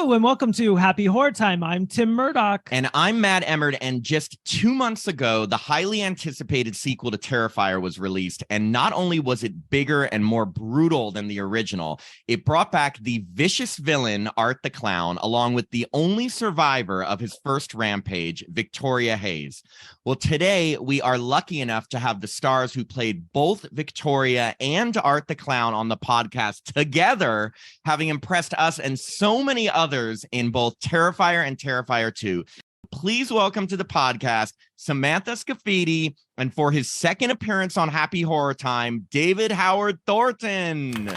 Hello and welcome to Happy Horror Time. I'm Tim Murdoch. And I'm Matt Emmerd. And just 2 months ago, the highly anticipated sequel to Terrifier was released. And not only was it bigger and more brutal than the original, it brought back the vicious villain, Art the Clown, along with the only survivor of his first rampage, Victoria Hayes. Well, today we are lucky enough to have the stars who played both Victoria and Art the Clown on the podcast together, having impressed us and so many others in both Terrifier and Terrifier 2. Please welcome to the podcast Samantha Scaffidi, and for his second appearance on Happy Horror Time, David Howard Thornton.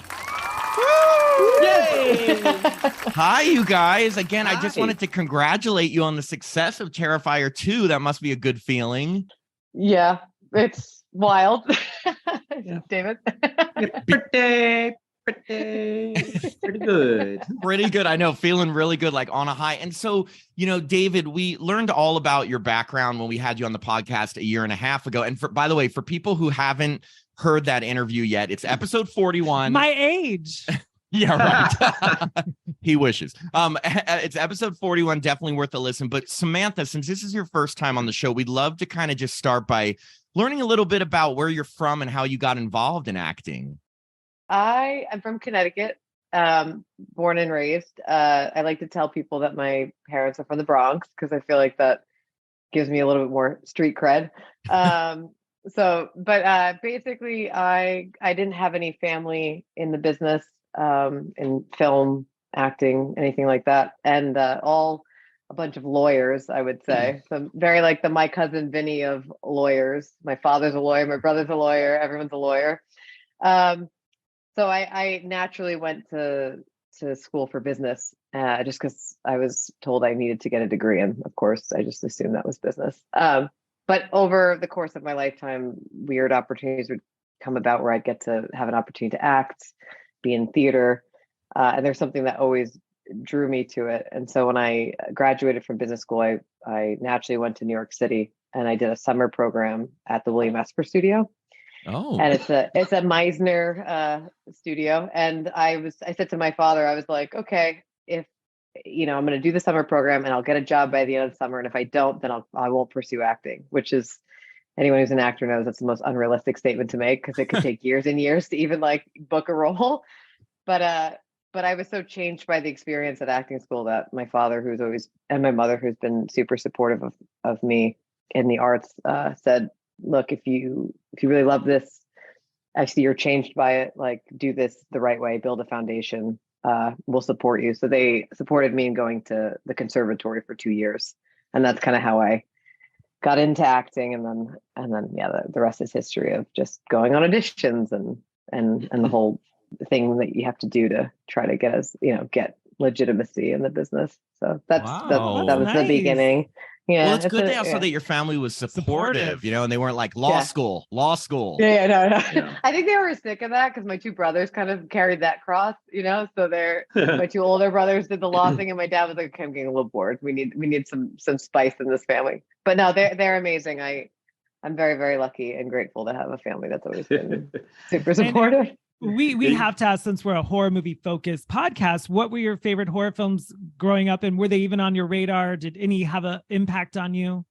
Yay! Hi, you guys. Again, Hi. I just wanted to congratulate you on the success of Terrifier 2. That must be a good feeling. Yeah, it's wild. David. Pretty good. Pretty good. I know, feeling really good, like on a high. And so, David, we learned all about your background when we had you on the podcast a year and a half ago. And by the way, for people who haven't heard that interview yet, it's episode 41. My age. Yeah, right. He wishes. It's episode 41, definitely worth a listen. But Samantha, since this is your first time on the show, we'd love to kind of just start by learning a little bit about where you're from and how you got involved in acting. I am from Connecticut, born and raised. I like to tell people that my parents are from the Bronx because I feel like that gives me a little bit more street cred. Basically, I didn't have any family in the business, in film, acting, anything like that, and all a bunch of lawyers, I would say. So very like the My Cousin Vinny of lawyers. My father's a lawyer, my brother's a lawyer, everyone's a lawyer. So I naturally went to school for business just because I was told I needed to get a degree. And of course, I just assumed that was business. But over the course of my lifetime, weird opportunities would come about where I'd get to have an opportunity to act, be in theater. And there's something that always drew me to it. And so when I graduated from business school, I naturally went to New York City and I did a summer program at the William Esper Studio. Oh, and it's a Meisner studio. And I said to my father, I was like, okay, if I'm going to do the summer program and I'll get a job by the end of the summer, and if I don't, then I won't pursue acting. Which is, anyone who's an actor knows that's the most unrealistic statement to make because it could take years and years to even like book a role. But I was so changed by the experience at acting school that my father, and my mother, who's been super supportive of me in the arts, said, look, if you really love this, I see you're changed by it, like do this the right way, build a foundation, we'll support you. So they supported me in going to the conservatory for 2 years. And that's kind of how I got into acting. And then the rest is history of just going on auditions and the whole thing that you have to do to try to get legitimacy in the business. So that was nice. the beginning. Yeah, well, it's good also that your family was supportive, and they weren't like law school. No. Yeah. I think they were sick of that because my two brothers kind of carried that cross, so my two older brothers did the law thing, and my dad was like, okay, I'm getting a little bored. We need some spice in this family. But no, they're amazing. I'm very, very lucky and grateful to have a family that's always been super supportive. We have to ask, since we're a horror movie focused podcast, what were your favorite horror films growing up, and were they even on your radar? Did any have an impact on you?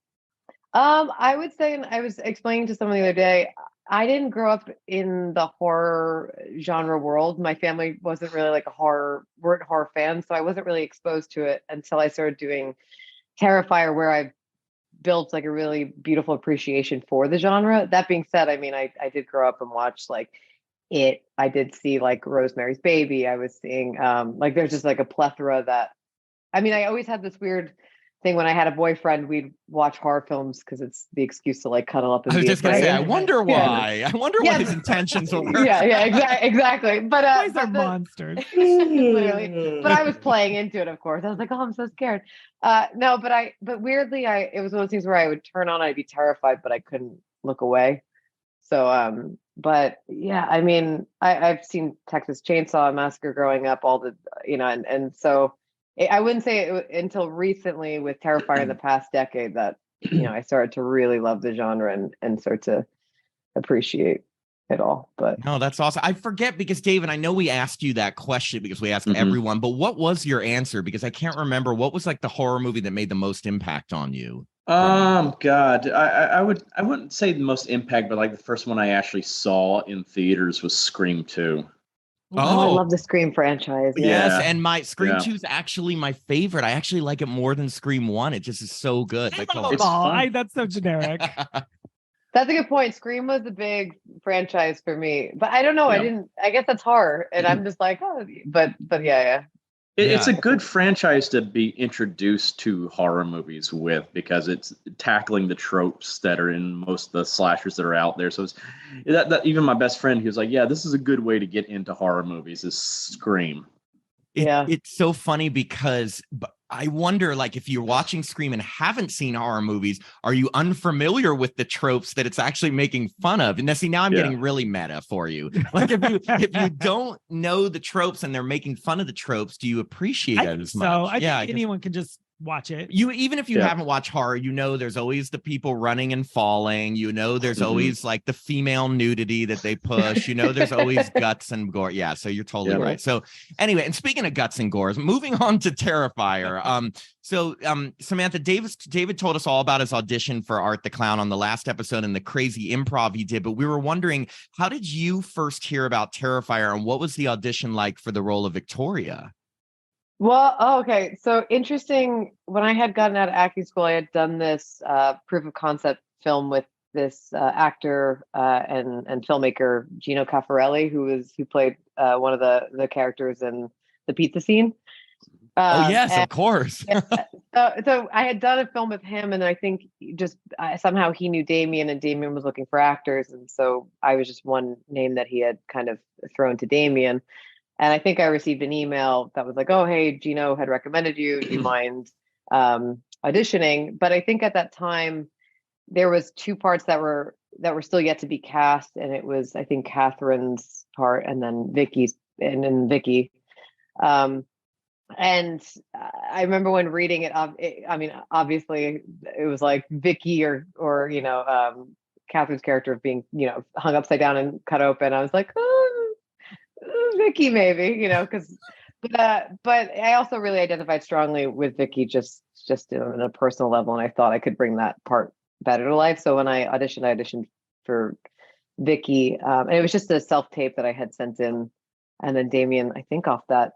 I would say, and I was explaining to someone the other day, I didn't grow up in the horror genre world. My family wasn't really like weren't horror fans, so I wasn't really exposed to it until I started doing Terrifier, where I built like a really beautiful appreciation for the genre. That being said, I mean, I did grow up and watch like I did see like Rosemary's Baby. I was seeing there's just like a plethora that, I mean, I always had this weird thing when I had a boyfriend, we'd watch horror films because it's the excuse to like cuddle up and I was just going to say, I wonder why. Yeah. I wonder what his intentions were. Yeah, exactly. But boys are monsters. Literally. But I was playing into it, of course. I was like, oh, I'm so scared. No, but weirdly, it was one of those things where I would turn on, I'd be terrified, but I couldn't look away. So, but yeah, I mean, I've seen Texas Chainsaw Massacre growing up, all the, and so I wouldn't say it until recently with Terrifier in the past decade that, I started to really love the genre and start to appreciate at all. But No, that's awesome. I forget because David, I know we asked you that question because we asked everyone, but what was your answer? Because I can't remember. What was like the horror movie that made the most impact on you? God, I wouldn't say the most impact, but like the first one I actually saw in theaters was Scream 2. I love the Scream franchise. Yes, Yeah. and my Scream Yeah. 2 is actually my favorite. I actually like it more than Scream 1. It just is so good. I Like, love It's them all. fun. That's so generic. That's a good point. Scream was a big franchise for me, but I don't know. Yeah. I guess that's horror, and I'm just like, oh, but yeah. It's a good franchise to be introduced to horror movies with because it's tackling the tropes that are in most of the slashers that are out there. So it's that even my best friend, he was like, "Yeah, this is a good way to get into horror movies. Is Scream." It's so funny because I wonder, like, if you're watching Scream and haven't seen horror movies, are you unfamiliar with the tropes that it's actually making fun of? And now I'm getting really meta for you. Like, if you don't know the tropes and they're making fun of the tropes, do you appreciate it as much? So I think anyone can just watch it. Even if you haven't watched horror, there's always the people running and falling. There's always like the female nudity that they push. There's always guts and gore. Yeah, so you're totally right. So anyway, and speaking of guts and gores, moving on to Terrifier. Samantha, David told us all about his audition for Art the Clown on the last episode and the crazy improv he did. But we were wondering, how did you first hear about Terrifier, and what was the audition like for the role of Victoria? Well, okay. So interesting. When I had gotten out of acting school, I had done this proof of concept film with this actor and filmmaker Gino Caffarelli, who played one of the characters in the pizza scene. Yes, of course. So I had done a film with him, and I think somehow he knew Damien, and Damien was looking for actors, and so I was just one name that he had kind of thrown to Damien. And I think I received an email that was like, "Oh, hey, Gino had recommended you. Do you mind auditioning?" But I think at that time there was two parts that were still yet to be cast, and it was, I think, Catherine's part and then Vicky's, and then Vicky. And I remember when reading it. I mean, obviously, it was like Vicky or Catherine's character being hung upside down and cut open. I was like, oh. Vicky, maybe, because but I also really identified strongly with Vicky just on a personal level, and I thought I could bring that part better to life. So when I auditioned for Vicky, and it was just a self-tape that I had sent in, and then Damien, I think off that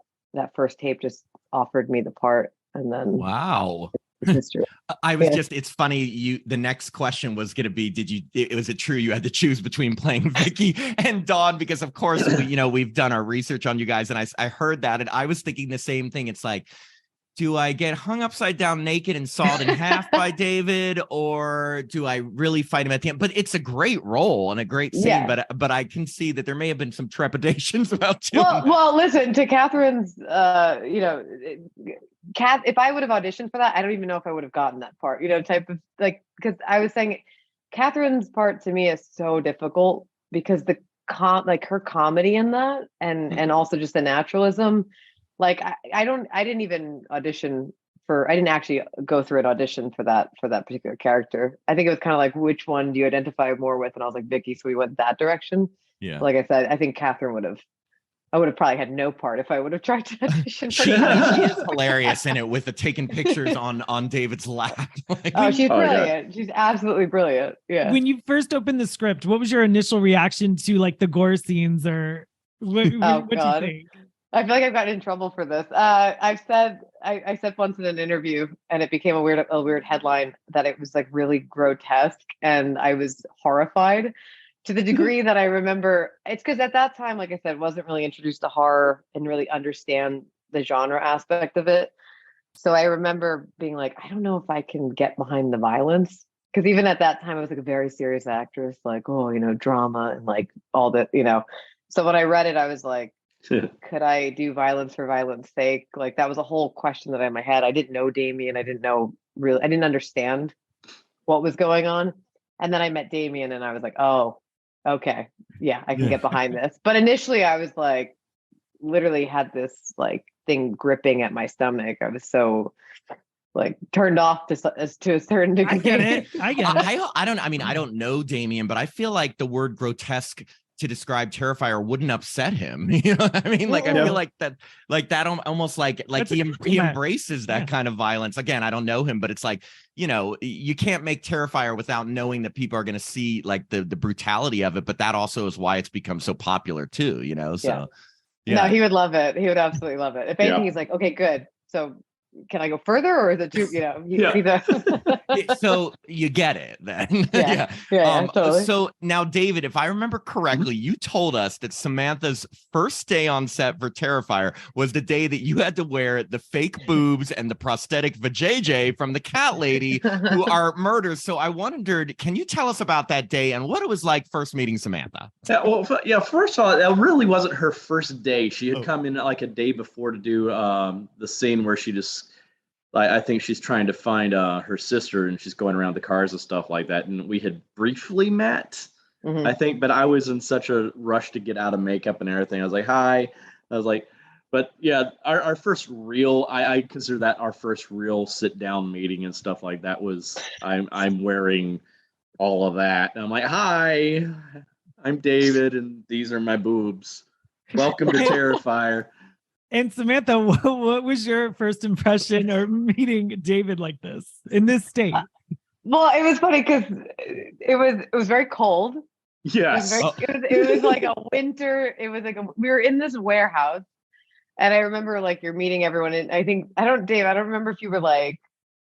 first tape, just offered me the part, and then wow. History. It's funny. The next question was going to be, was it true you had to choose between playing Vicky and Dawn? Because of course, we've done our research on you guys, and I heard that, and I was thinking the same thing. It's like, do I get hung upside down naked and sawed in half by David, or do I really fight him at the end? But it's a great role and a great scene, but I can see that there may have been some trepidations about doing well, listen, to Catherine's, if I would have auditioned for that, I don't even know if I would have gotten that part, type of, like, because I was saying Catherine's part to me is so difficult because her comedy in that and also just the naturalism. Like I didn't even audition for, I didn't actually go through an audition for that particular character. I think it was kind of like, which one do you identify more with? And I was like, Vicky. So we went that direction. Yeah. Like I said, I think Catherine I would have probably had no part if I would have tried to audition for she that. is hilarious in it with the taking pictures on David's lap. She's brilliant. She's absolutely brilliant. Yeah. When you first opened the script, what was your initial reaction to like the gore scenes, or what do you think? I feel like I've gotten in trouble for this. I said once in an interview, and it became a weird headline, that it was like really grotesque, and I was horrified to the degree that I remember. It's because at that time, like I said, wasn't really introduced to horror and really understand the genre aspect of it. So I remember being like, I don't know if I can get behind the violence, because even at that time I was like a very serious actress, like, drama and like all that, So when I read it, I was like, could I do violence for violence sake? Like that was a whole question that I had in my head. I didn't know Damien. I didn't understand what was going on. And then I met Damien, and I was like, oh, okay, yeah, I can get behind this. But initially I was like, literally had this like thing gripping at my stomach. I was so like turned off to a certain degree. I get it. I don't know Damien, but I feel like the word grotesque to describe Terrifier wouldn't upset him. You know what I mean? Like, I feel like that almost like he embraces that kind of violence. Again, I don't know him, but it's like, you know, you can't make Terrifier without knowing that people are going to see like the brutality of it. But that also is why it's become so popular too, you know? So no, he would love it. He would absolutely love it. If anything, he's like, okay, good. So can I go further, or is it too, you know, so you get it then. Totally. So now, David, if I remember correctly, you told us that Samantha's first day on set for Terrifier was the day that you had to wear the fake boobs and the prosthetic vajayjay from the cat lady who are murders. So I wondered, can you tell us about that day and what it was like first meeting Samantha? First of all, that really wasn't her first day. She had come in like a day before to do the scene where she just, I think she's trying to find her sister, and she's going around the cars and stuff like that. And we had briefly met, I think, but I was in such a rush to get out of makeup and everything. I was like, hi. I was like, but yeah, our first real, I consider that our first real sit down meeting and stuff like that was, I'm wearing all of that. And I'm like, hi, I'm David, and these are my boobs. Welcome to Terrifier. And Samantha, what was your first impression or meeting David like this in this state? Well, it was funny because it was very cold. Yes. It was like a winter. It was like we were in this warehouse, and I remember like you're meeting everyone, and Dave, I don't remember if you were like,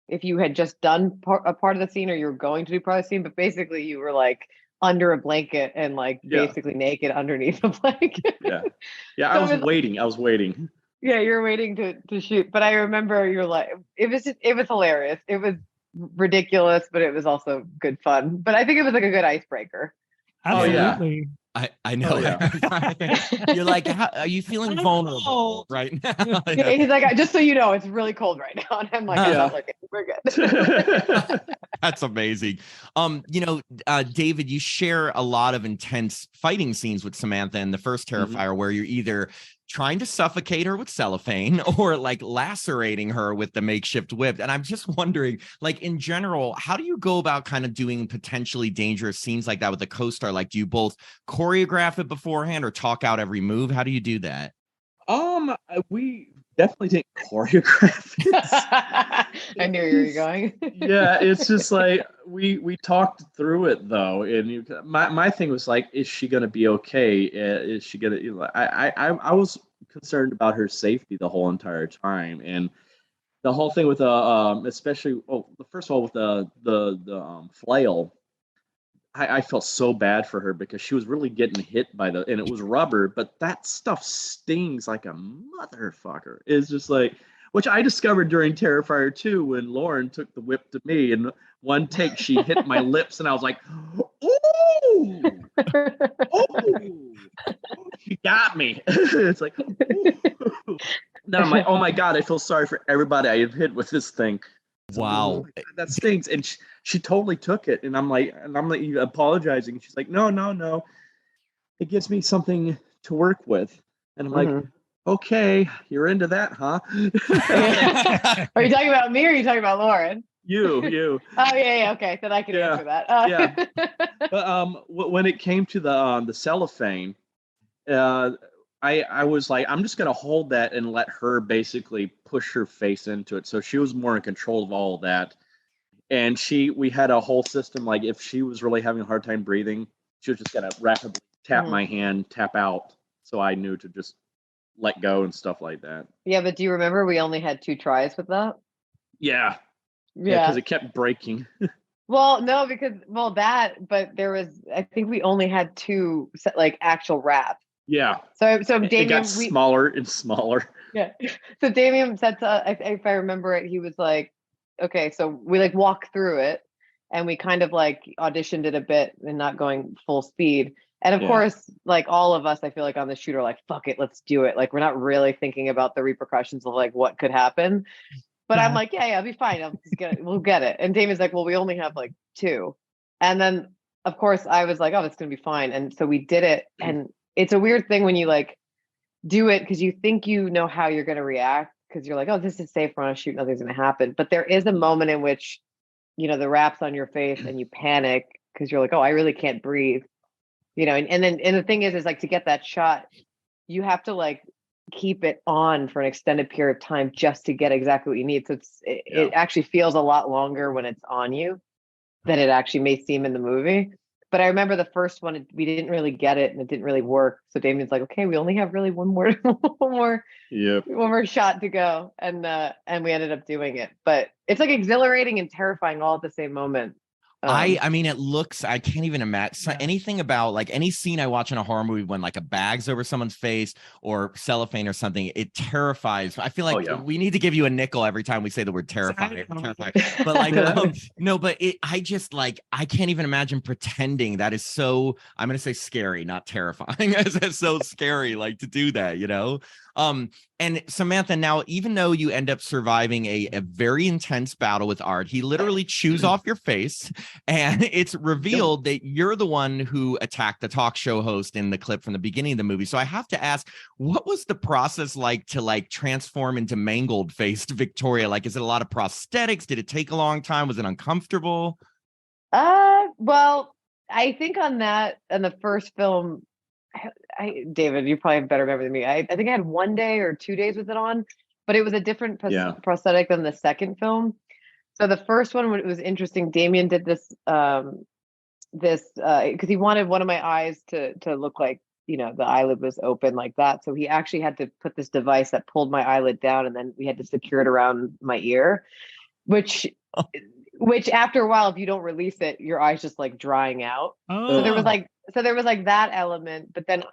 if you had just done a part of the scene or you were going to do part of the scene, but basically you were like under a blanket and like basically naked underneath a blanket. Yeah. I was waiting. Yeah, you're waiting to shoot. But I remember you're like, it was hilarious. It was ridiculous, but it was also good fun. But I think it was like a good icebreaker. Absolutely. I know. You're like, are you feeling vulnerable right now? He's like, just so you know, it's really cold right now. And I'm like, I'm not looking. We're good. That's amazing. David, you share a lot of intense fighting scenes with Samantha in the first Terrifier, where you're either trying to suffocate her with cellophane or like lacerating her with the makeshift whip. And I'm just wondering, like in general, how do you go about kind of doing potentially dangerous scenes like that with a co-star? Like, do you both choreograph it beforehand or talk out every move? How do you do that? We definitely didn't choreograph it. I knew you were going. Yeah, it's just like we talked through it though, and my thing was like, is she gonna be okay? Is she gonna? I was concerned about her safety the whole entire time, and the whole thing with especially first of all with the flail. I felt so bad for her because she was really getting hit by and it was rubber, but that stuff stings like a motherfucker. It's just like, which I discovered during Terrifier 2 when Lauren took the whip to me, and one take she hit my lips, and I was like, "Ooh, she got me." It's like, ooh. Then I'm like, "Oh my god, I feel sorry for everybody I have hit with this thing." Wow, that stings. And she totally took it, and I'm like apologizing. She's like, no, it gives me something to work with. And I'm like, okay, you're into that, huh? Are you talking about me or are you talking about Lauren? You. Oh yeah, okay, then I can answer that. But when it came to the cellophane, I was like, I'm just gonna hold that and let her basically push her face into it. So she was more in control of all of that. And we had a whole system, like if she was really having a hard time breathing, she was just gonna rapidly tap my hand, tap out. So I knew to just let go and stuff like that. Yeah, but do you remember we only had 2 tries with that? Yeah, because it kept breaking. Well, no, but there was, I think we only had 2 like actual wraps. Yeah. So Damien, it got smaller and smaller. Yeah. So Damien said if I remember it, he was like, okay, so we like walked through it and we kind of like auditioned it a bit and not going full speed. And of course, like all of us, I feel like on the shoot are like, fuck it, let's do it. Like we're not really thinking about the repercussions of like what could happen. But I'm like, yeah, it'll be fine. We'll get it. And Damien's like, well, we only have like 2. And then of course I was like, oh, it's gonna be fine. And so we did it. And it's a weird thing when you like do it because you think you know how you're gonna react because you're like, oh, this is safe, we're on a shoot, nothing's gonna happen. But there is a moment in which, the wrap's on your face and you panic because you're like, oh, I really can't breathe. you know, and the thing is like to get that shot, you have to like keep it on for an extended period of time just to get exactly what you need. So it actually feels a lot longer when it's on you than it actually may seem in the movie. But I remember the first one, we didn't really get it and it didn't really work. So Damien's like, okay, we only have really one more shot to go. And we ended up doing it. But it's like exhilarating and terrifying all at the same moment. I mean, it looks, I can't even imagine anything about like any scene I watch in a horror movie when like a bag's over someone's face or cellophane or something, it terrifies. I feel like we need to give you a nickel every time we say the word terrifying. But like, no, but I just like, I can't even imagine pretending that is so, I'm going to say scary, not terrifying. It's so scary, like to do that, you know? And Samantha, now, even though you end up surviving a very intense battle with Art, he literally chews off your face, and it's revealed that you're the one who attacked the talk show host in the clip from the beginning of the movie. So I have to ask, what was the process like to like transform into mangled faced Victoria? Like, is it a lot of prosthetics? Did it take a long time? Was it uncomfortable? Well, I think on the first film, David, you probably have better memory than me. I think I had 1 day or 2 days with it on, but it was a different prosthetic than the second film. So the first one, it was interesting. Damien did this because he wanted one of my eyes to look like, you know, the eyelid was open like that. So he actually had to put this device that pulled my eyelid down, and then we had to secure it around my ear, which after a while, if you don't release it, your eye's just like drying out. So there was like that element, but then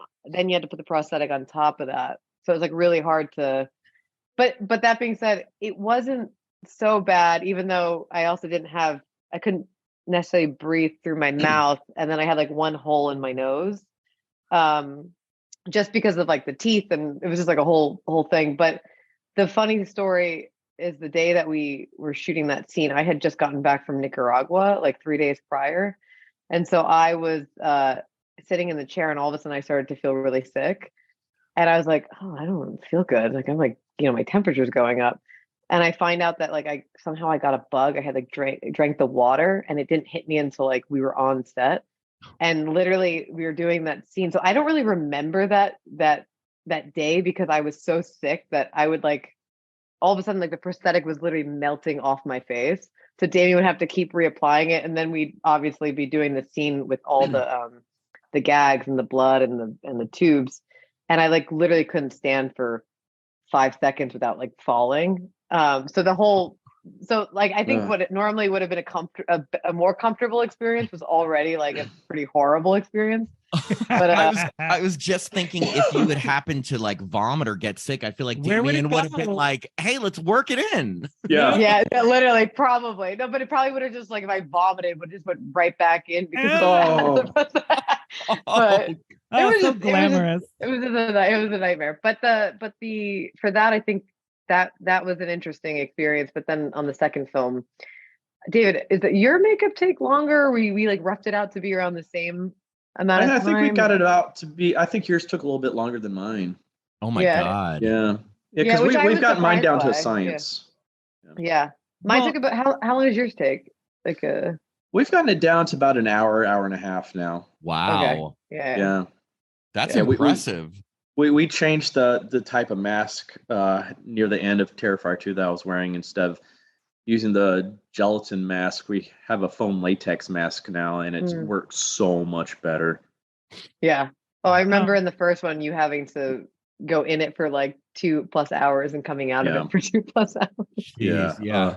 you had to put the prosthetic on top of that. So it was like really hard to, but that being said, it wasn't so bad, even though I also I couldn't necessarily breathe through my mouth. And then I had like one hole in my nose, just because of like the teeth, and it was just like a whole thing. But the funny story is the day that we were shooting that scene, I had just gotten back from Nicaragua like 3 days prior. And so I was sitting in the chair, and all of a sudden I started to feel really sick. And I was like, oh, I don't feel good. Like, I'm like, you know, my temperature's going up. And I find out that like I got a bug. I had like drank the water, and it didn't hit me until like we were on set. And literally we were doing that scene. So I don't really remember that day, because I was so sick that I would like, all of a sudden, like the prosthetic was literally melting off my face. So Damien would have to keep reapplying it, and then we'd obviously be doing the scene with all the gags and the blood and the tubes, and I like literally couldn't stand for 5 seconds without like falling. So like I think what it normally would have been a more comfortable experience was already like a pretty horrible experience. But I was just thinking, if you would happen to like vomit or get sick, I feel like Damien would have been like, "Hey, let's work it in." Yeah, literally, probably. No, but it probably would have just like, if I vomited, would just went right back in because but it was so glamorous. It was a nightmare. But for that, I think that was an interesting experience. But then on the second film, David, is that your makeup take longer? We like roughed it out to be around the same amount of time? I think we got it out to be, I think yours took a little bit longer than mine. Oh my God. Yeah. Because we've got mine down to a science. Yeah. Mine took about, how long does yours take? Like we've gotten it down to about an hour and a half now. Wow. Okay. Yeah. That's impressive. We changed the type of mask near the end of Terrifier 2 that I was wearing. Instead of using the gelatin mask, we have a foam latex mask now, and it works so much better. Yeah. Oh, I remember in the first one you having to go in it for like 2+ hours and coming out of it for 2+ hours. Yeah.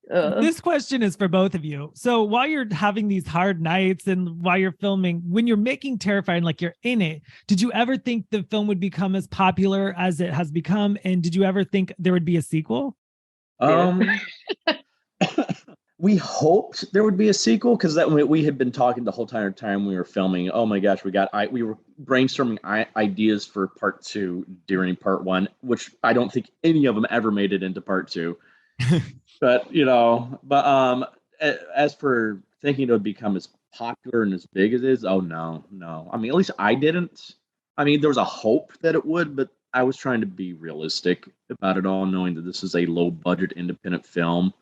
This question is for both of you. So while you're having these hard nights and while you're filming, when you're making Terrifier and like you're in it, did you ever think the film would become as popular as it has become? And did you ever think there would be a sequel? We hoped there would be a sequel, because that we had been talking the whole time we were filming. Oh my gosh, we were brainstorming ideas for part 2 during part 1, which I don't think any of them ever made it into part 2. But as for thinking it would become as popular and as big as it is, oh no. I mean, at least I didn't. I mean, there was a hope that it would, but I was trying to be realistic about it all, knowing that this is a low budget independent film.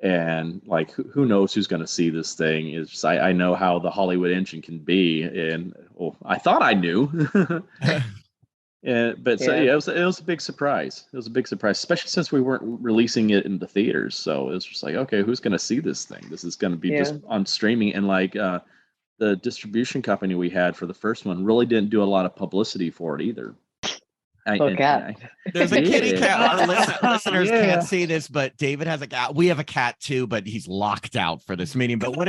And like, who knows who's going to see this thing? Is just, I know how the Hollywood engine can be, and well, I thought I knew. But so Yeah. yeah, it was a big surprise. It was a big surprise, especially since we weren't releasing it in the theaters. So it was just like, okay, who's going to see this thing? This is going to be Yeah. just on streaming, and like the distribution company we had for the first one really didn't do a lot of publicity for it either. Little cat. There's a kitty Yeah. cat. Our listeners Yeah. can't see this, but David has a cat. We have a cat too, but he's locked out for this meeting. But what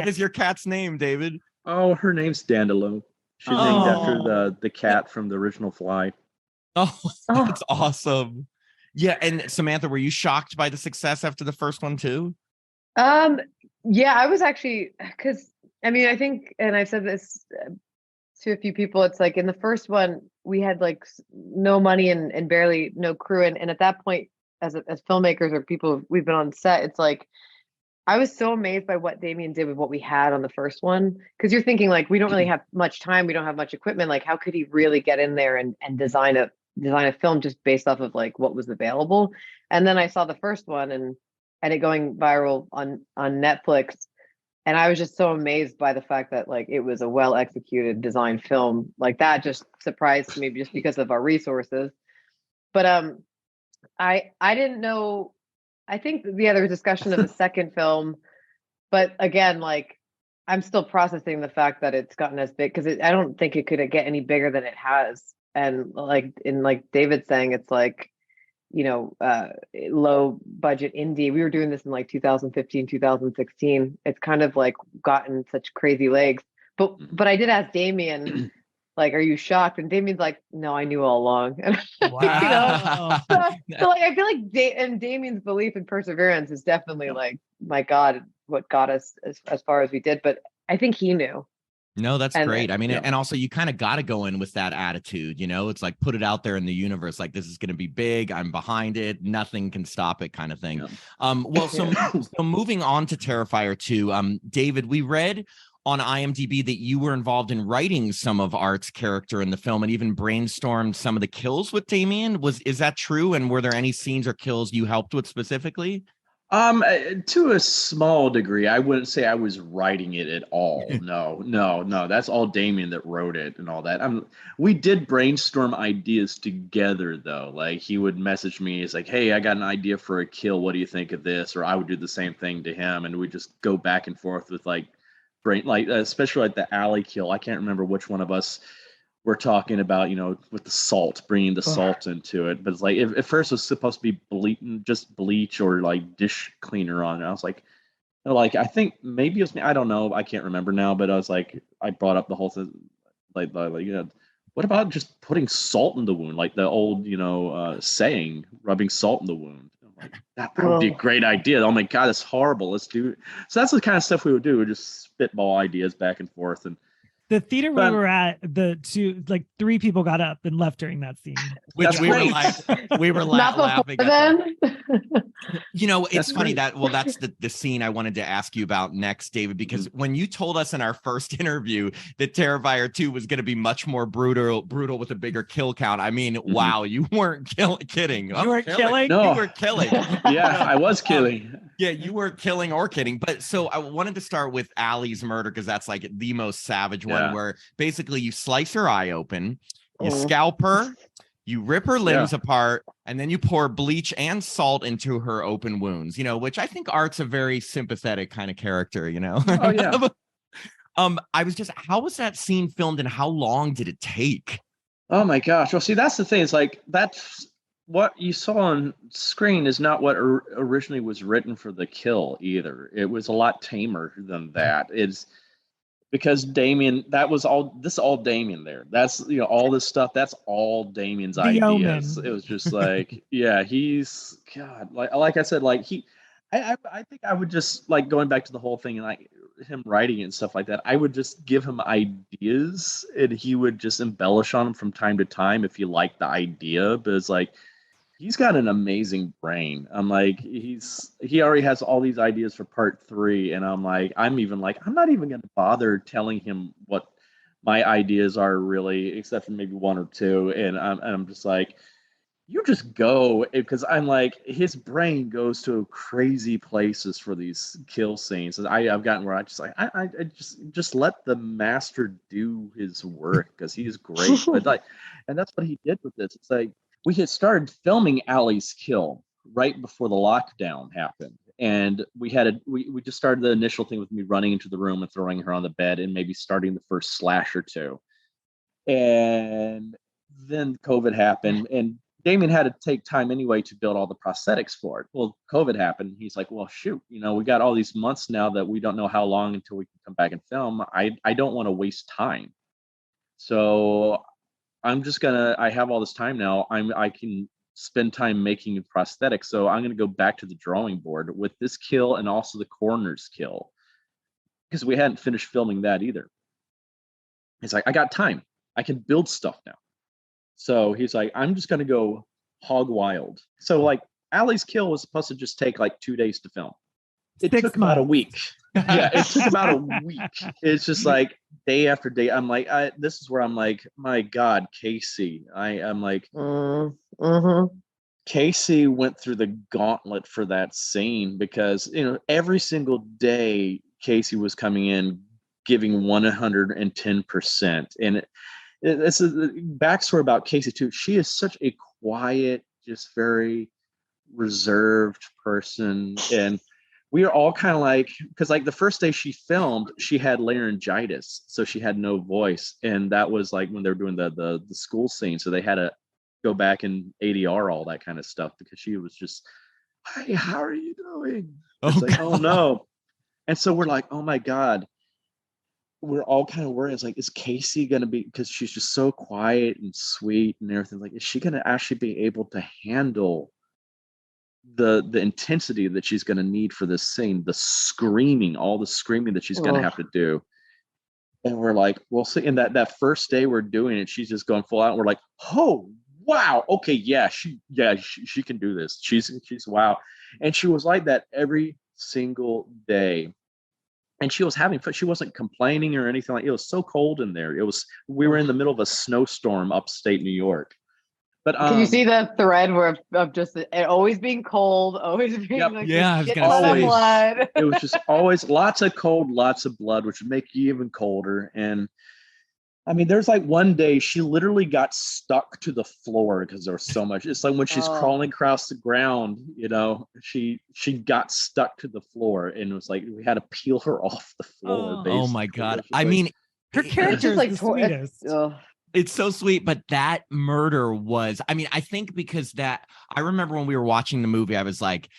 is your cat's name, David? Oh, her name's Dandelion. She's named after the cat from the original Fly. Oh, that's awesome. Yeah, and Samantha, were you shocked by the success after the first one too? Yeah, I was actually, because I mean, I think, and I've said this to a few people, it's like in the first one we had like no money and barely no crew, and at that point, as filmmakers or people we've been on set, it's like I was so amazed by what Damien did with what we had on the first one, because you're thinking like we don't really have much time, we don't have much equipment, like how could he really get in there and design a film just based off of like what was available? And then I saw the first one and it going viral on Netflix, and I was just so amazed by the fact that like it was a well executed design film. Like that just surprised me just because of our resources. But I didn't know. I think the other discussion of the second film, but again, like I'm still processing the fact that it's gotten as big, because I don't think it could get any bigger than it has. And like David saying, it's like, low budget indie. We were doing this in like 2015, 2016. It's kind of like gotten such crazy legs. But I did ask Damien, like, are you shocked? And Damien's like, no, I knew all along. And Wow. so like I feel like and Damien's belief in perseverance is definitely like, my God, what got us as far as we did. But I think he knew. No, that's great. I mean, yeah. and also you kind of got to go in with that attitude, it's like put it out there in the universe, like this is going to be big. I'm behind it. Nothing can stop it, kind of thing. Yeah. Well, so moving on to Terrifier 2, David, we read on IMDb that you were involved in writing some of Art's character in the film and even brainstormed some of the kills with Damien. Is that true? And were there any scenes or kills you helped with specifically? To a small degree. I wouldn't say I was writing it at all. No. That's all Damien that wrote it and all that. We did brainstorm ideas together though. Like he would message me, it's like, hey, I got an idea for a kill. What do you think of this? Or I would do the same thing to him, and we just go back and forth with like especially like the alley kill. I can't remember which one of us we're talking about, with the salt, bringing the salt into it. But it's like, at first it was supposed to be just bleach or like dish cleaner on it. I was like, I think maybe it was me. I don't know. I can't remember now, but I was like, I brought up the whole thing, like what about just putting salt in the wound? Like the old, saying, rubbing salt in the wound. I'm like, that would be a great idea. Oh my God, that's horrible. Let's do it. So that's the kind of stuff we would do. We would just spitball ideas back and forth. And the theater we were at, three people got up and left during that scene. Which we were laughing at. Then. It's funny that's the scene I wanted to ask you about next, David, because when you told us in our first interview that Terrifier 2 was going to be much more brutal with a bigger kill count, I mean, wow, you weren't kidding. You weren't killing? No. You were killing. Yeah, I was killing. Yeah, you weren't killing or kidding. But so I wanted to start with Allie's murder, because that's like the most savage one, where basically you slice her eye open, you scalp her, you rip her limbs apart, and then you pour bleach and salt into her open wounds, which I think Art's a very sympathetic kind of character, Oh, yeah. How was that scene filmed and how long did it take? Oh my gosh. Well, see, that's the thing. It's like, that's what you saw on screen is not what originally was written for the kill either. It was a lot tamer than that. It's because Damien, this is all Damien there. That's, all this stuff, that's all Damien's ideas. It was just like, yeah, he's, God, like I said, like I think I would just, like, going back to the whole thing and like him writing and stuff like that, I would just give him ideas and he would just embellish on them from time to time if he liked the idea. But it's like, he's got an amazing brain. I'm like, he already has all these ideas for part 3. And I'm not even going to bother telling him what my ideas are really, except for maybe 1 or 2. And I'm just like, you just go, because I'm like, his brain goes to crazy places for these kill scenes. And I've gotten where I just like, I just let the master do his work because he's great. But like, and that's what he did with this. It's like we had started filming Allie's kill right before the lockdown happened. And we just started the initial thing with me running into the room and throwing her on the bed and maybe starting the first slash or two. And then COVID happened, and Damien had to take time anyway to build all the prosthetics for it. Well, COVID happened. He's like, well, shoot, we got all these months now that we don't know how long until we can come back and film. I don't want to waste time. So I have all this time now. I can spend time making prosthetics. So I'm going to go back to the drawing board with this kill and also the coroner's kill, because we hadn't finished filming that either. It's like, I got time. I can build stuff now. So he's like, I'm just going to go hog wild. So like Allie's kill was supposed to just take like 2 days to film. It took about a week. Yeah, it took about a week. It's just like day after day. I'm like, this is where I'm like, my God, Casey. I'm like, Casey went through the gauntlet for that scene because, every single day Casey was coming in giving 110%. And it's a backstory about Casey too. She is such a quiet, just very reserved person. And we are all kind of like, because like the first day she filmed, she had laryngitis, so she had no voice. And that was like when they were doing the school scene. So they had to go back and ADR all that kind of stuff because she was just, hey, how are you doing? It's like, oh no. And so we're like, oh my God. We're all kind of worried. It's like, is Casey going to be, because she's just so quiet and sweet and everything, like, is she going to actually be able to handle the intensity that she's going to need for this scene, all the screaming that she's going to have to do? And we're like, we'll see. And that first day we're doing it, she's just going full out. And we're like, oh, wow. Okay. Yeah, she can do this. She's wow. And she was like that every single day. And she was having fun. She wasn't complaining or anything. Like, it was so cold in there. We were in the middle of a snowstorm upstate New York. But can you see the thread of just it always being cold, always being always. Blood. It was just always lots of cold, lots of blood, which would make you even colder. And I mean, there's like one day she literally got stuck to the floor because there was so much. It's like when she's crawling across the ground, she got stuck to the floor, and it was like we had to peel her off the floor. Oh my God. I mean, her character is like the sweetest. It's so sweet, but that murder was, I think because I remember when we were watching the movie, I was like,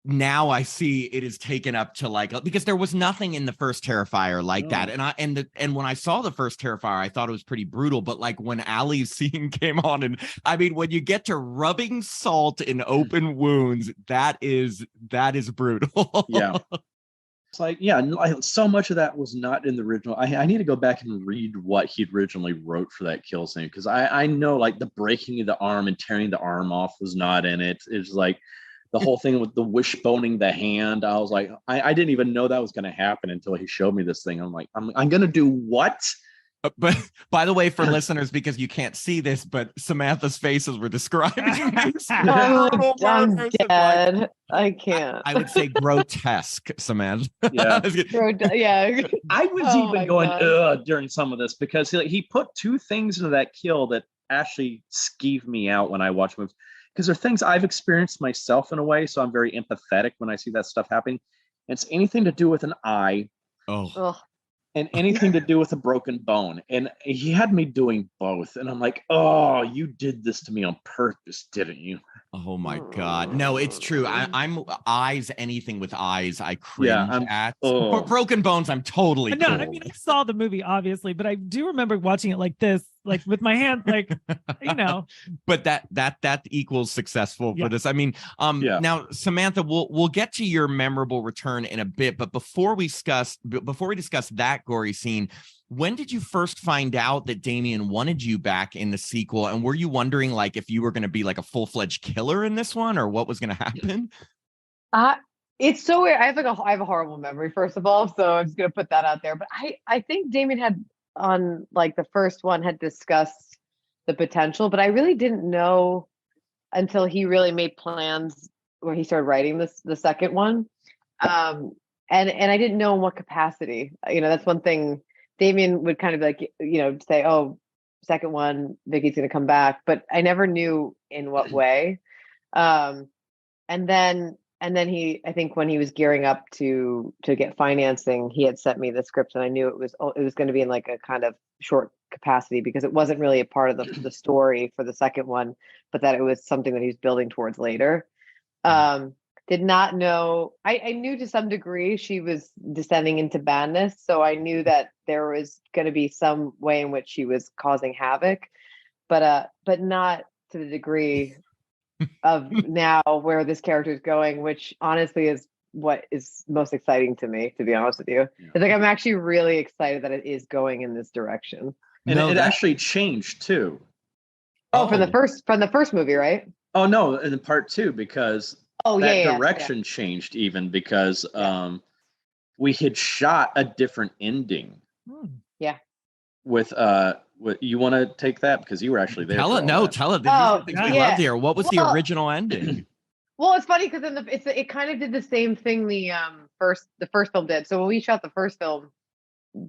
now I see it is taken up to because there was nothing in the first Terrifier like that. And when I saw the first Terrifier, I thought it was pretty brutal. But like when Allie's scene came on, and when you get to rubbing salt in open wounds, that is brutal. Yeah. It's like, so much of that was not in the original. I need to go back and read what he originally wrote for that kill scene, because I know like the breaking of the arm and tearing the arm off was not in it. It's like the whole thing with the wishboning the hand. I was like, I didn't even know that was going to happen until he showed me this thing. I'm like, I'm going to do what? But by the way, for listeners, because you can't see this, but Samantha's faces were describing these I'm dead. I can't. I would say grotesque, Samantha. Yeah. Yeah. I was even going ugh during some of this, because he put two things into that kill that actually skeeve me out when I watch movies, because they're things I've experienced myself in a way. So I'm very empathetic when I see that stuff happening. And it's anything to do with an eye. And anything to do with a broken bone. And he had me doing both. And I'm like, oh, you did this to me on purpose, didn't you? Oh my God. No, it's true. I'm eyes, anything with eyes, I cringe at. For broken bones, I'm totally cool. I saw the movie, obviously, but I do remember watching it like this, like with my hand, like, But that equals successful for this. Now, Samantha, we'll get to your memorable return in a bit, but before we discuss that gory scene, when did you first find out that Damien wanted you back in the sequel? And were you wondering like if you were going to be like a full-fledged killer in this one, or what was going to happen? It's so weird. I have a horrible memory, first of all, so I'm just going to put that out there. But I think Damien had, on like the first one, had discussed the potential, but I really didn't know until he really made plans where he started writing the second one. And I didn't know in what capacity. That's one thing. Damien would kind of like, say, "Oh, second one, Vicky's going to come back," but I never knew in what way. And then I think when he was gearing up to get financing, he had sent me the script, and I knew it was going to be in like a kind of short capacity because it wasn't really a part of the story for the second one, but that it was something that he was building towards later. Did not know. I knew to some degree she was descending into madness, so I knew that there was going to be some way in which she was causing havoc, but not to the degree of now where this character is going, which honestly is what is most exciting to me, to be honest with you. Yeah. It's like I'm actually really excited that it is going in this direction. And it actually changed too. From the first movie, right? Oh no, in part two, because direction changed even because we had shot a different ending. Yeah. With you want to take that because you were actually there. Tell it. These are things we love here. What was the original ending? Well, it's funny because it kind of did the same thing the first film did. So when we shot the first film,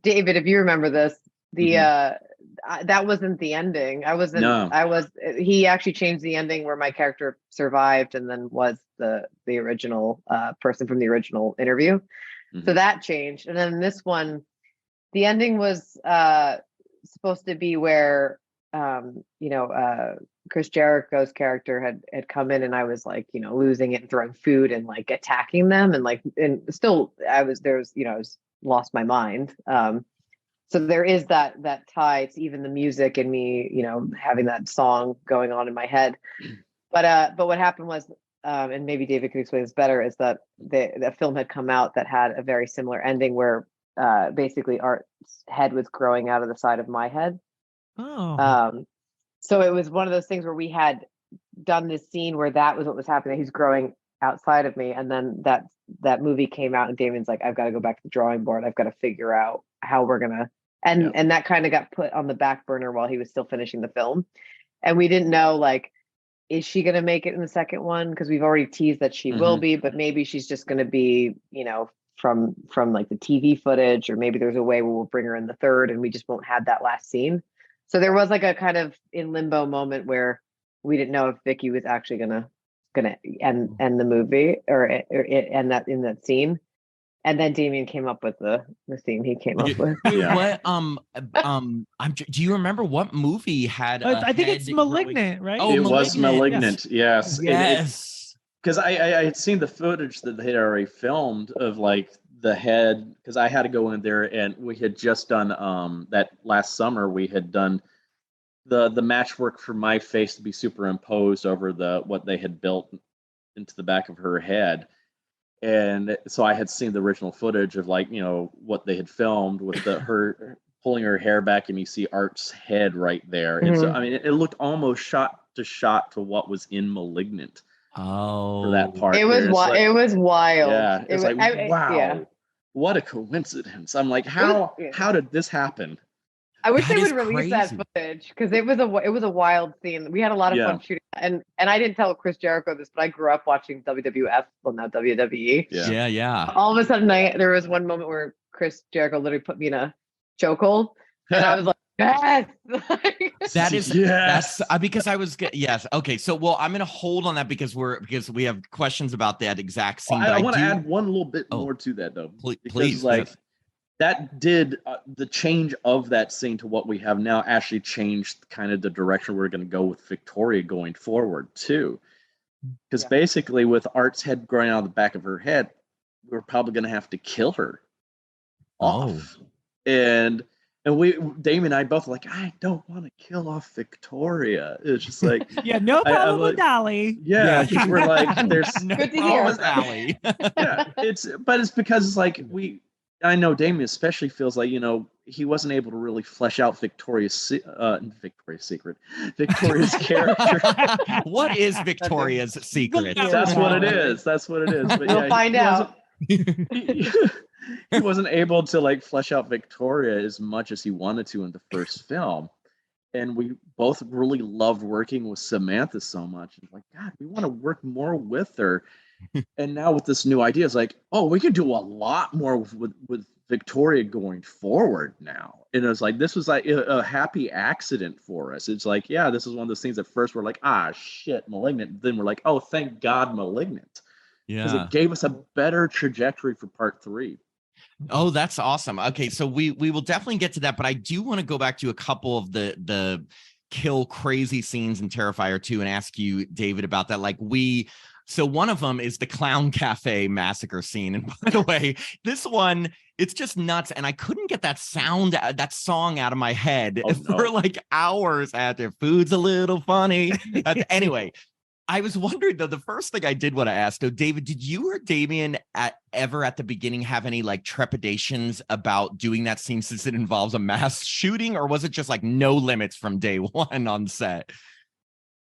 David, if you remember this, that wasn't the ending. He actually changed the ending where my character survived and then was the original person from the original interview. So that changed. And then this one, the ending was supposed to be where Chris Jericho's character had come in, and I was like, losing it and throwing food and like attacking them, and still I was lost my mind. So there is that tie to even the music and me, having that song going on in my head. But what happened was, and maybe David could explain this better, is that the film had come out that had a very similar ending where basically Art's head was growing out of the side of my head. So it was one of those things where we had done this scene where that was what was happening. He's growing outside of me, and then that movie came out, and Damien's like, "I've got to go back to the drawing board. I've got to figure out how we're gonna." And that kind of got put on the back burner while he was still finishing the film, and we didn't know, like, is she gonna make it in the second one? Because we've already teased that she will be, but maybe she's just gonna be, from like the TV footage, or maybe there's a way where we'll bring her in the third and we just won't have that last scene. So there was like a kind of in limbo moment where we didn't know if Vicky was actually gonna end the movie or end that in that scene. And then Damien came up with the scene he came up with. What do you remember what movie had I think it's Malignant, right? Oh, it was Malignant. Yes. Because I had seen the footage that they had already filmed of like the head, because I had to go in there, and we had just done that last summer. We had done the matchwork for my face to be superimposed over what they had built into the back of her head. And so I had seen the original footage of like, what they had filmed with her pulling her hair back, and you see Art's head right there. And so, I mean, it looked almost shot to what was in Malignant. For that part. It was wild. It was wild. Yeah. It was like, wow, what a coincidence. I'm like, how did this happen? I wish they would release that footage, because it was a wild scene. We had a lot of fun shooting, and I didn't tell Chris Jericho this, but I grew up watching WWF, well, now WWE. Yeah. All of a sudden, there was one moment where Chris Jericho literally put me in a chokehold, and I was like, yes. That's because I was yes. Okay, so I'm gonna hold on that because we have questions about that exact scene. I want to add one little bit more to that though. Please, like that did the change of that scene to what we have now actually changed kind of the direction we're going to go with Victoria going forward too. Because basically, with Art's head growing out of the back of her head, we're probably going to have to kill her off. And Damien and I both like, I don't want to kill off Victoria. It's just like, no problem with Dolly. Because we're like, there's no problem with Dolly. It's because it's like I know Damien especially feels like, he wasn't able to really flesh out Victoria's character. What is Victoria's secret? That's what it is. But we'll find out. He wasn't able to like flesh out Victoria as much as he wanted to in the first film. and we both really loved working with Samantha so much. And like, God, we want to work more with her. And now with this new idea, it's like, oh, we can do a lot more with Victoria going forward now. And it was like, this was like a happy accident for us. It's like, yeah, this is one of those things at first we're like, ah, shit, Malignant. Then we're like, oh, thank God, Malignant. Because Yeah. it gave us a better trajectory for part 3. Oh, that's awesome. Okay, so we will definitely get to that, but I do want to go back to a couple of the kill crazy scenes in Terrifier 2 and ask you, David, about that. So one of them is the Clown Cafe massacre scene. And by the way, this one, it's just nuts. And I couldn't get that song out of my head for like hours after. Food's a little funny. Anyway, I was wondering, though, the first thing I did want to ask, though, David, did you or Damien ever at the beginning have any like trepidations about doing that scene since it involves a mass shooting, or was it just like no limits from day one on set?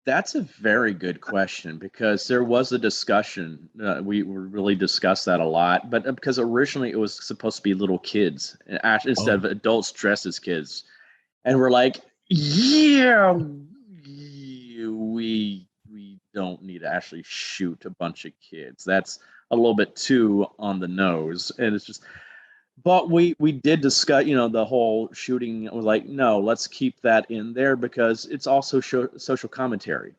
That's a very good question, because there was a discussion. We really discussed that a lot, but because originally it was supposed to be little kids instead of adults dressed as kids. And we're like, yeah, we don't need to actually shoot a bunch of kids. That's a little bit too on the nose. And it's just, but we did discuss, the whole shooting. Was like, no, let's keep that in there because it's also social commentary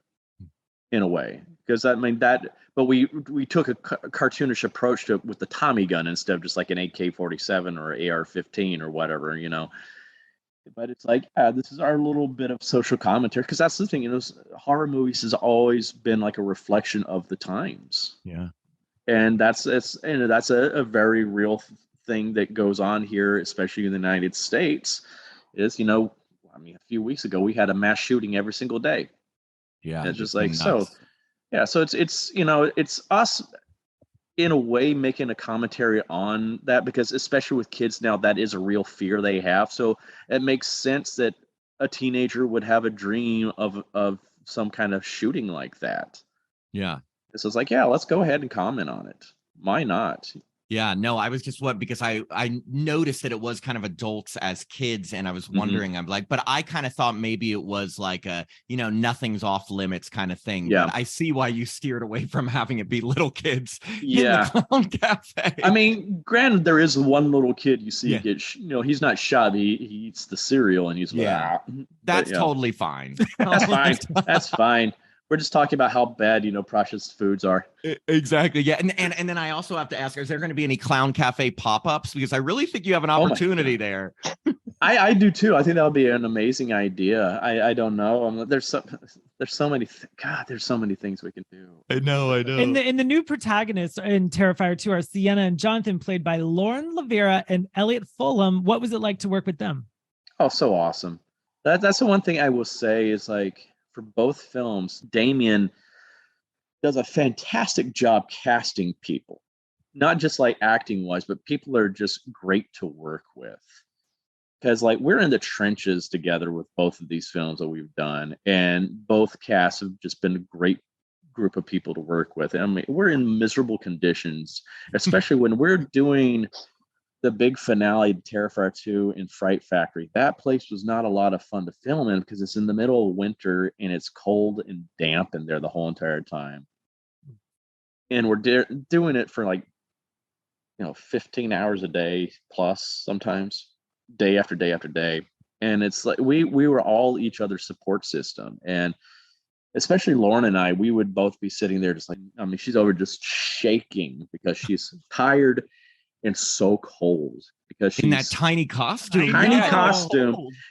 in a way. Because but we took a cartoonish approach to it with the Tommy gun instead of just like an AK-47 or AR-15 or whatever, But it's like, this is our little bit of social commentary, because that's the thing, horror movies has always been like a reflection of the times. Yeah, and that's a very real thing that goes on here, especially in the United States. Is a few weeks ago we had a mass shooting every single day. Yeah, and it's just like nuts. So it's us in a way making a commentary on that, because especially with kids now, that is a real fear they have. So it makes sense that a teenager would have a dream of some kind of shooting like that. Yeah. So it's like, yeah, let's go ahead and comment on it. Why not? Yeah, no, I was just because I noticed that it was kind of adults as kids, and I was wondering, I'm like, but I kind of thought maybe it was like a, nothing's off limits kind of thing. Yeah. But I see why you steered away from having it be little kids Yeah. in the Clown Cafe. I mean, granted, there is one little kid you see get, he's not shot. He eats the cereal and he's That's totally fine. That's fine. That's fine. We're just talking about how bad, processed foods are. Exactly. Yeah. And then I also have to ask, is there going to be any Clown Cafe pop-ups? Because I really think you have an opportunity there. I do too. I think that would be an amazing idea. I don't know. There's so many. There's so many things we can do. I know. And the new protagonists in Terrifier 2 are Sienna and Jonathan, played by Lauren Lavera and Elliot Fulham. What was it like to work with them? Oh, so awesome. That's the one thing I will say is, like, for both films, Damien does a fantastic job casting people, not just like acting wise, but people are just great to work with. Because like we're in the trenches together with both of these films that we've done, and both casts have just been a great group of people to work with. I mean, we're in miserable conditions, especially when we're doing the big finale, Terrifier 2 in Fright Factory. That place was not a lot of fun to film in because it's in the middle of winter and it's cold and damp in there the whole entire time. And we're doing it for like, 15 hours a day plus, sometimes day after day after day. And it's like we were all each other's support system. And especially Lauren and I, we would both be sitting there just like, she's over just shaking because she's tired and so cold because she's in that tiny costume,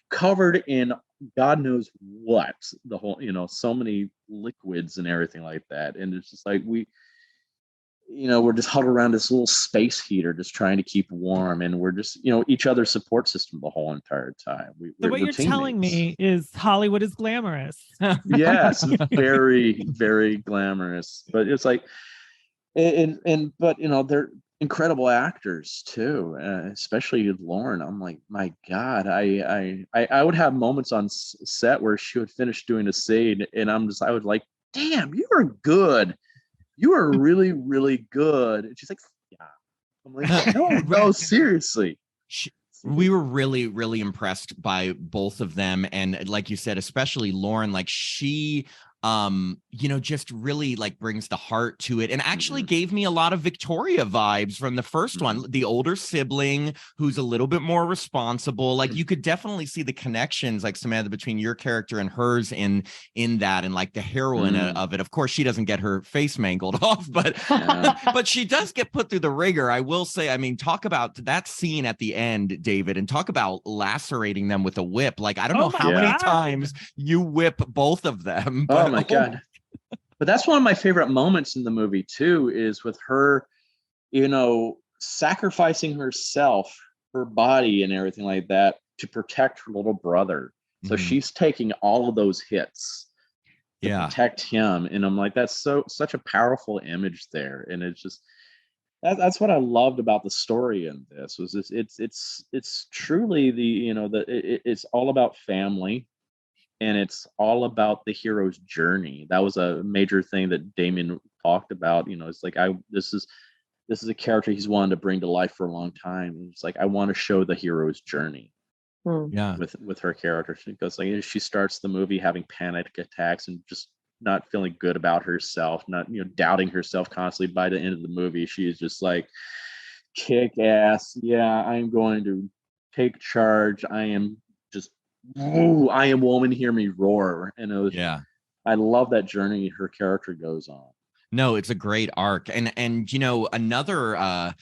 covered in God knows what, the whole, so many liquids and everything like that. And it's just like we're just huddled around this little space heater, just trying to keep warm. And we're just, each other's support system the whole entire time. So what you're telling me is Hollywood is glamorous. Yes, very, very glamorous. But it's like, but they're incredible actors too, especially Lauren. I'm like, my God, I would have moments on set where she would finish doing a scene, and I would like, damn, you are good. You are really, really good. And she's like, yeah. I'm like, no, seriously. we were really, really impressed by both of them. And like you said, especially Lauren, like she just really like brings the heart to it, and actually gave me a lot of Victoria vibes from the first one, the older sibling who's a little bit more responsible. Like you could definitely see the connections, like Samantha, between your character and hers in that, and like the heroine of it. Of course, she doesn't get her face mangled off, but but she does get put through the ringer. I will say, I mean, talk about that scene at the end, David, and talk about lacerating them with a whip. Like, I don't know how many times you whip both of them. But, oh my God. But that's one of my favorite moments in the movie too, is with her, sacrificing herself, her body and everything like that to protect her little brother. So she's taking all of those hits to protect him. And I'm like, that's such a powerful image there. And it's just, that's what I loved about the story in this, was this, it's truly it's all about family. And it's all about the hero's journey. That was a major thing that Damien talked about. It's like, this is a character he's wanted to bring to life for a long time. And it's like, I want to show the hero's journey. With her character, because like she starts the movie having panic attacks and just not feeling good about herself, not doubting herself constantly. By the end of the movie, she is just like, kick ass. Yeah, I'm going to take charge. I am just, ooh, I am woman, hear me roar. And it was, I love that journey her character goes on. No, it's a great arc. And another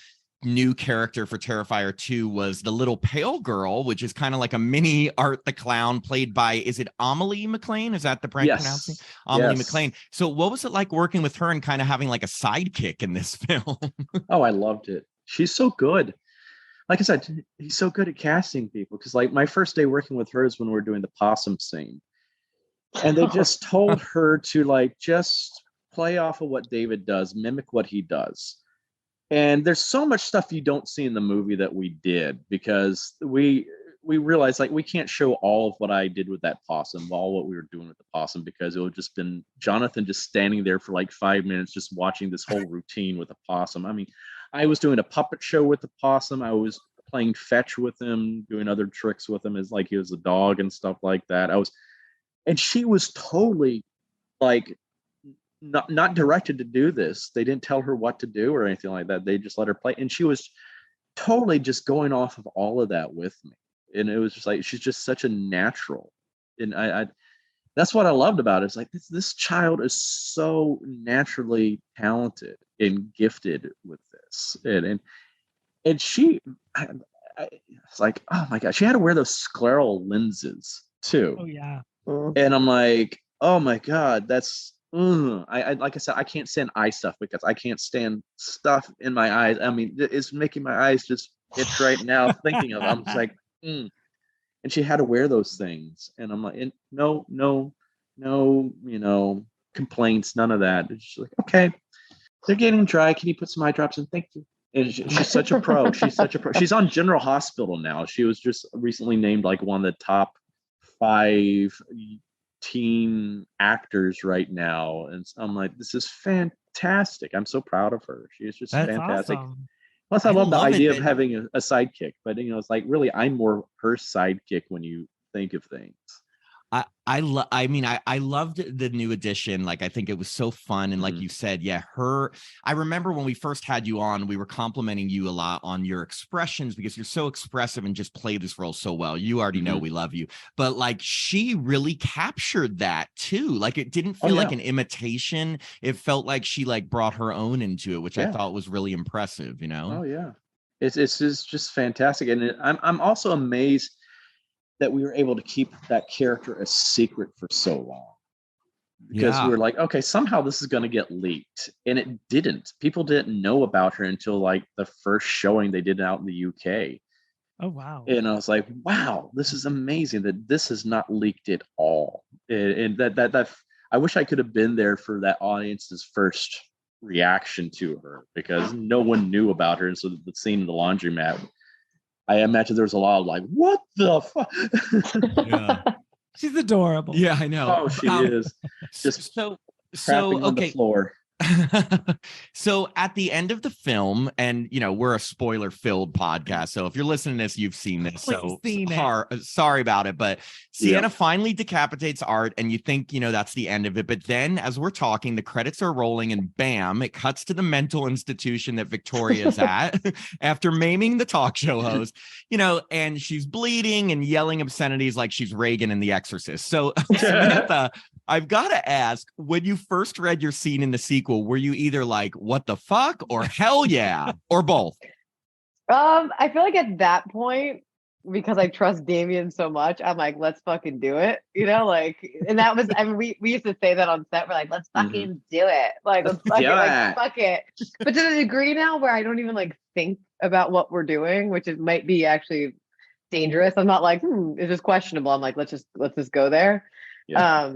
new character for Terrifier 2 was the little pale girl, which is kind of like a mini Art the Clown, played by, is it Amelie McLean? Is that the pronouncing? Amelie McLean. So what was it like working with her and kind of having like a sidekick in this film? Oh, I loved it. She's so good. Like I said, he's so good at casting people, because like my first day working with her is when we were doing the possum scene, and they just told her to like just play off of what David does, mimic what he does. And there's so much stuff you don't see in the movie that we did, because we realized like we can't show all of what I did with that possum, all what we were doing with the possum, because it would just been Jonathan just standing there for like 5 minutes just watching this whole routine with the possum. I mean, I was doing a puppet show with the possum. I was playing fetch with him, doing other tricks with him as like he was a dog and stuff like that. And she was totally like not directed to do this. They didn't tell her what to do or anything like that. They just let her play. And she was totally just going off of all of that with me. And it was just like, she's just such a natural. And I that's what I loved about it. It's like, this child is so naturally talented and gifted with this. And she, it's like, oh my God, she had to wear those scleral lenses too. Oh yeah. And I'm like, oh my God, that's, I like I said, I can't stand eye stuff, because I can't stand stuff in my eyes. I mean, it's making my eyes just itch right now thinking of it. I'm just like, And she had to wear those things. And I'm like, no, complaints, none of that. It's just like, okay, they're getting dry. Can you put some eye drops in? Thank you. And she's such a pro. She's such a pro. She's on General Hospital now. She was just recently named like one of the top 5 teen actors right now. And I'm like, this is fantastic. I'm so proud of her. She is just fantastic. Awesome. Plus, I love the idea of having a sidekick, but it's like really I'm more her sidekick when you think of things. I loved the new edition. Like, I think it was so fun. And like you said, I remember when we first had you on, we were complimenting you a lot on your expressions, because you're so expressive and just play this role so well. You already know we love you, but like she really captured that too. Like, it didn't feel like an imitation. It felt like she like brought her own into it, which I thought was really impressive, Oh yeah. It's just fantastic. And I'm also amazed that we were able to keep that character a secret for so long, because we were like, okay, somehow this is going to get leaked, and it didn't. People didn't know about her until like the first showing they did out in the UK. Oh wow. And I was like, wow, this is amazing that this is not leaked at all. And that I wish I could have been there for that audience's first reaction to her, because no one knew about her. And so the scene in the laundromat, I imagine there was a lot of like, what the fuck? Yeah. She's adorable. Yeah, I know. Oh, she is. Just so on the okay. floor. So at the end of the film, and we're a spoiler-filled podcast, so if you're listening to this, you've seen this. So sorry about it, but Sienna finally decapitates Art, and you think that's the end of it. But then, as we're talking, the credits are rolling, and bam, it cuts to the mental institution that Victoria's at after maiming the talk show host. And she's bleeding and yelling obscenities like she's Reagan in The Exorcist. So Samantha, I've got to ask, when you first read your scene in the sequel, were you either like, what the fuck, or hell yeah, or both? I feel like at that point, because I trust Damien so much, I'm like, let's fucking do it. And that was, we used to say that on set. We're like, let's fucking do it. Like, let's fuck it. Like, fuck it. But to the degree now where I don't even like think about what we're doing, which might be actually dangerous. I'm not like, is this questionable? I'm like, let's just go there. Yeah.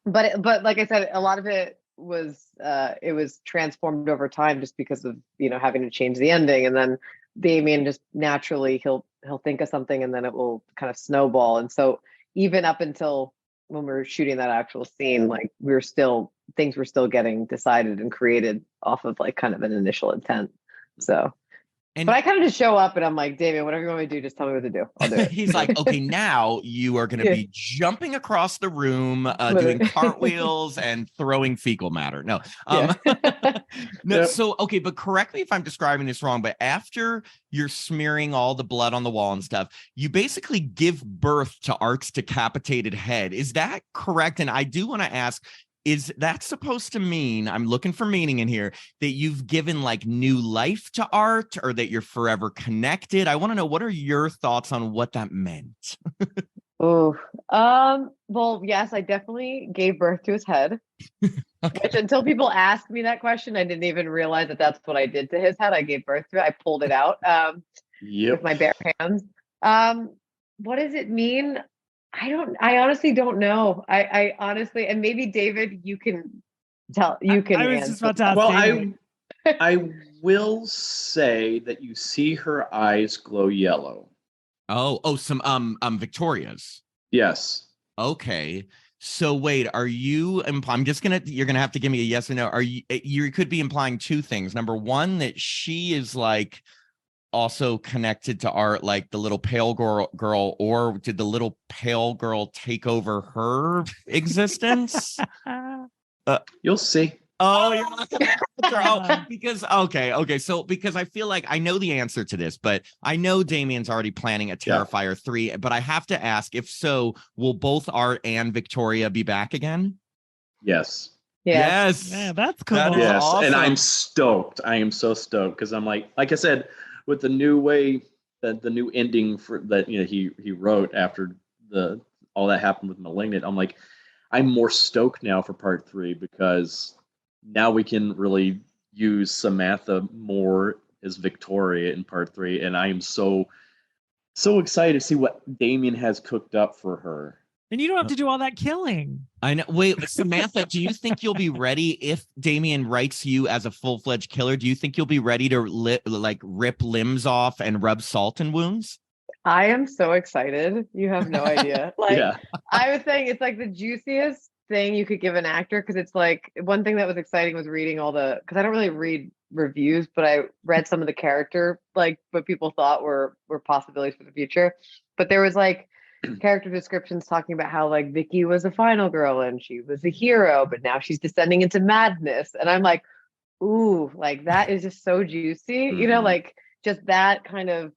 But like I said, a lot of it was transformed over time just because of having to change the ending, and then Damien just naturally he'll think of something and then it will kind of snowball. And so even up until when we were shooting that actual scene, like things were still getting decided and created off of like kind of an initial intent. So. But I kind of just show up and I'm like, Damien, whatever you want me to do, just tell me what to do. I'll do it. He's like, okay, now you are going to be jumping across the room, doing cartwheels and throwing fecal matter. No. So, okay, but correct me if I'm describing this wrong, but after you're smearing all the blood on the wall and stuff, you basically give birth to Art's decapitated head. Is that correct? And I do want to ask, is that supposed to mean, I'm looking for meaning in here, that you've given like new life to Art, or that you're forever connected? I want to know, what are your thoughts on what that meant? Well, yes, I definitely gave birth to his head. Okay. Which, until people asked me that question, I didn't even realize that that's what I did to his head. I gave birth to it. I pulled it out with my bare hands. What does it mean? I honestly don't know. I honestly, and maybe David, you can tell. You can. I was just about to ask. Well, I will say that you see her eyes glow yellow. Some Victoria's. Yes. Okay. So wait, are you? You're gonna have to give me a yes or no. Are you? You could be implying two things. Number one, that she is like also connected to Art, like the little pale girl, or did the little pale girl take over her existence? You'll see. Oh, you're not gonna okay. So because I feel like I know the answer to this, but I know Damien's already planning a Terrifier 3, but I have to ask, if so, will both Art and Victoria be back again? Yes. Yes. Yeah, that's cool. Yes, awesome. And I'm stoked. I am so stoked because I'm like I said, with the new way that the new ending for that he wrote after all that happened with Malignant, I'm like, I'm more stoked now for part 3 because now we can really use Samantha more as Victoria in part 3, and I am so excited to see what Damien has cooked up for her. And you don't have to do all that killing. I know. Wait, Samantha, do you think you'll be ready if Damien writes you as a full-fledged killer? Do you think you'll be ready to rip limbs off and rub salt in wounds? I am so excited. You have no idea. I was saying, it's like the juiciest thing you could give an actor, because it's like, one thing that was exciting was reading because I don't really read reviews, but I read some of the character, like what people thought were possibilities for the future. But there was like character descriptions talking about how like Vicky was a final girl and she was a hero, but now she's descending into madness. And I'm like, ooh, like that is just so juicy, like just that kind of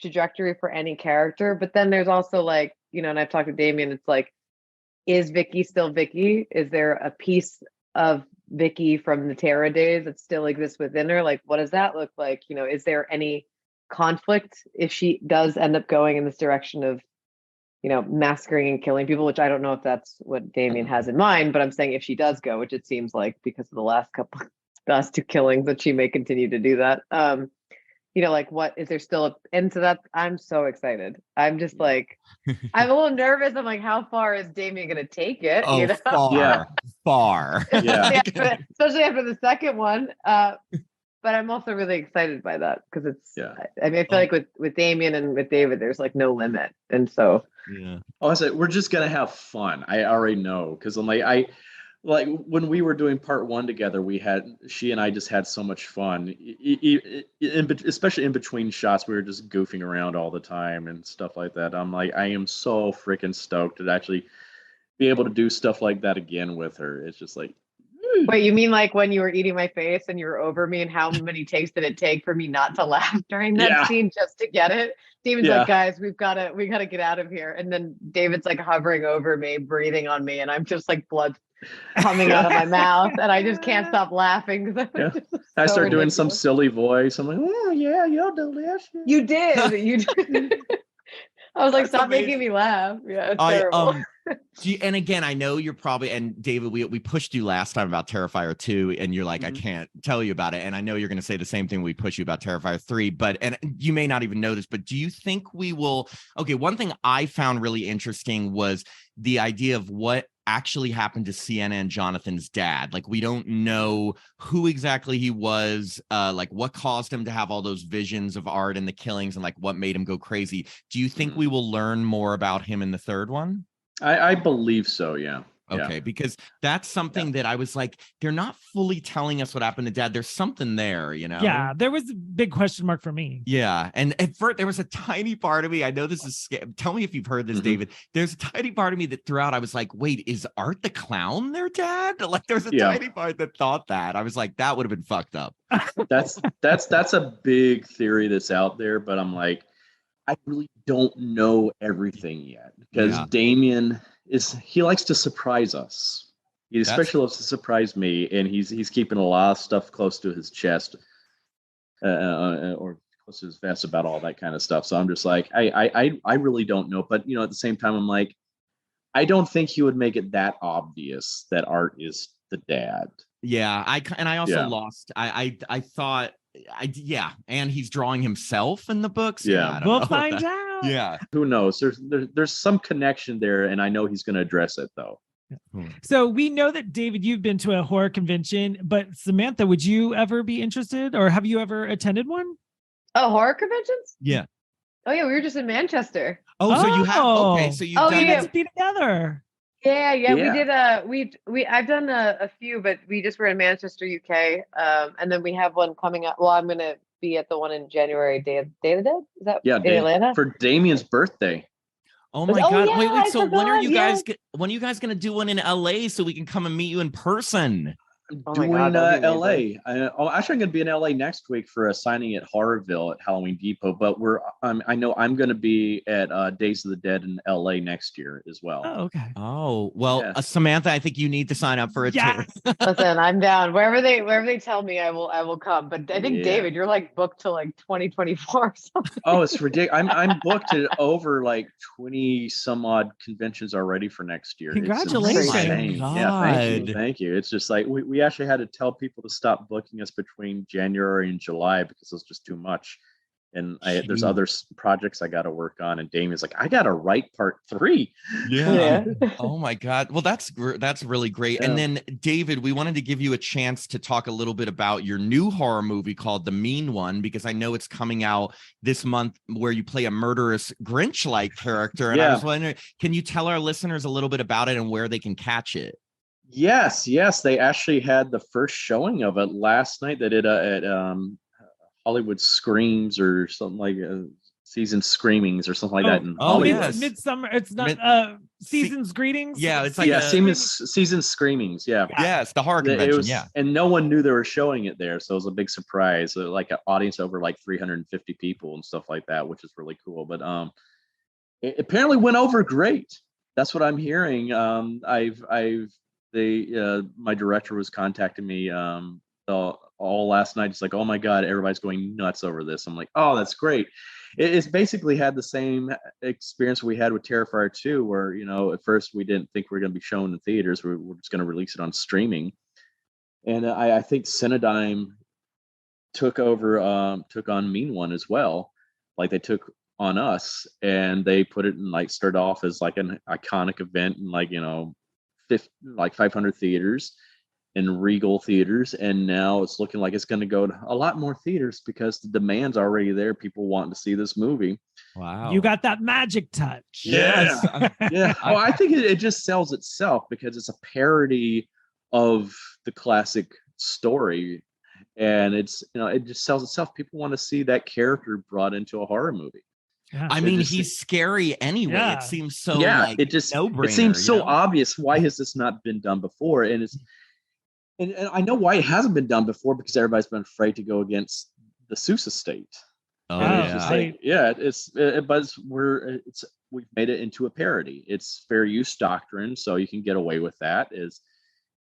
trajectory for any character. But then there's also like, and I've talked to Damien, it's like, is Vicky still Vicky? Is there a piece of Vicky from the Terra days that still exists within her? Like, what does that look like? Is there any conflict if she does end up going in this direction of massacring and killing people, which I don't know if that's what Damien has in mind, but I'm saying if she does go, which it seems like because of the last 2 killings that she may continue to do that. Like what is there still and so that I'm so excited. I'm just like, I'm a little nervous. I'm like, how far is Damien going to take it? Far. Yeah. Especially after the second one. But I'm also really excited by that because it's, I mean, I feel like with Damien and with David, there's like no limit. And so, I said, we're just going to have fun. I already know. Cause I'm like, like when we were doing part one together, she and I just had so much fun, especially in between shots. We were just goofing around all the time and stuff like that. I'm like, I am so freaking stoked to actually be able to do stuff like that again with her. It's just like, Wait, you mean like when you were eating my face and you were over me, and how many takes did it take for me not to laugh during that scene just to get it? Steven's like, guys, we gotta get out of here. And then David's like hovering over me, breathing on me, and I'm just like blood coming out of my mouth, and I just can't stop laughing because I start doing some silly voice. I'm like, oh yeah, you're delicious. You did. I was like, stop making me laugh. Yeah, it's terrible. And again, I know you're probably, and David, we pushed you last time about Terrifier 2, and you're like, I can't tell you about it. And I know you're going to say the same thing we push you about Terrifier 3, and you may not even know this, but do you think we will? Okay, one thing I found really interesting was the idea of what actually happened to Sienna and Jonathan's dad. Like, we don't know who exactly he was, like what caused him to have all those visions of art and the killings, and like what made him go crazy. Do you think we will learn more about him in the third one? I believe so, yeah. Okay, because that's something that I was like, they're not fully telling us what happened to Dad. There's something there, you know? Yeah, there was a big question mark for me. Yeah, and at first there was a tiny part of me, I know this is, tell me if you've heard this, David. There's a tiny part of me that throughout I was like, wait, is Art the Clown their dad? Like, there's a tiny part that thought that. I was like, that would have been fucked up. That's a big theory that's out there, but I'm like, I really don't know everything yet, because Damien he likes to surprise us. He especially loves to surprise me, and he's keeping a lot of stuff close to his chest, or close to his vest about all that kind of stuff. So I'm just like, I really don't know. But at the same time, I'm like, I don't think he would make it that obvious that Art is the dad. Yeah, I also lost. I thought. And he's drawing himself in the books. We'll find out. Yeah, who knows? There's some connection there, and I know he's going to address it though. So we know that, David, you've been to a horror convention, but Samantha, would you ever be interested, or have you ever attended one? Oh, horror conventions? Yeah. Oh yeah, we were just in Manchester. Oh, so you have? Okay, so you've done let's be together. Yeah, we did I've done a few, but we just were in Manchester, UK. And then we have one coming up. Well, I'm gonna be at the one in January, Day of the Dead. Is that in Atlanta? For Damien's birthday. Oh my God. Yeah, wait, so when are you guys gonna do one in LA so we can come and meet you in person? Doing LA. Actually, I'm going to be in LA next week for a signing at Horrorville at Halloween Depot. But I know I'm going to be at Days of the Dead in LA next year as well. Oh, okay. Oh well, Samantha, I think you need to sign up for it too. Listen, I'm down. Wherever they tell me, I will come. But I think David, you're like booked to like 2024 or something. Oh, it's ridiculous. I'm booked at over like 20 some odd conventions already for next year. Congratulations! Yeah, thank you. It's just like we actually had to tell people to stop booking us between January and July because it was just too much. And there's other projects I got to work on. And Damien's like, I got to write part 3. Yeah. Oh my God. Well, that's really great. Yeah. And then David, we wanted to give you a chance to talk a little bit about your new horror movie called The Mean One, because I know it's coming out this month, where you play a murderous Grinch-like character. And I was wondering, can you tell our listeners a little bit about it and where they can catch it? Yes. They actually had the first showing of it last night. They did at Hollywood Screams or something like Season Screamings or something like that. Midsummer. It's not Season's Greetings. Yeah, it's like Season Screamings. Yeah. Yes, the horror convention. And no one knew they were showing it there, so it was a big surprise. Like an audience over like 350 people and stuff like that, which is really cool. But it apparently went over great. That's what I'm hearing. My director was contacting me all last night. It's like, oh my God, everybody's going nuts over this. I'm like, oh, that's great. It's basically had the same experience we had with Terrifier 2, where, at first we didn't think we were going to be shown in theaters. We're just going to release it on streaming. And I think Cinedigm took on Mean One as well. Like they took on Us, and they put it in, like, started off as like an iconic event in 500 theaters and Regal theaters, and now it's looking like it's going to go to a lot more theaters because the demand's already there. People want to see this movie. Wow, you got that magic touch. Yeah. Well, I think it just sells itself because it's a parody of the classic story. And it's, it just sells itself. People want to see that character brought into a horror movie. Yeah. I mean, he's scary anyway. Yeah. It seems so like no-brainer. It seems so obvious. Why has this not been done before? And it's and I know why it hasn't been done before, because everybody's been afraid to go against the Seuss estate. Oh yeah, but we've made it into a parody. It's fair use doctrine, so you can get away with that. Is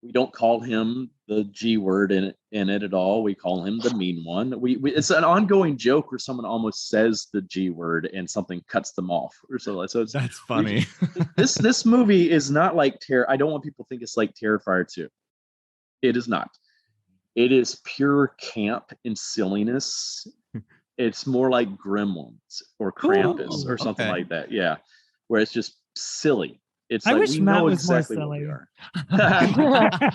we don't call him the G word in it at all. We call him the mean one. We it's an ongoing joke where someone almost says the G word and something cuts them off or so. So that's funny. This movie is not like I don't want people to think it's like Terrifier 2. It is not. It is pure camp and silliness. It's more like Gremlins or Krampus or something like that. Yeah, where it's just silly. It's I like wish we Matt know was exactly more what we silly. are.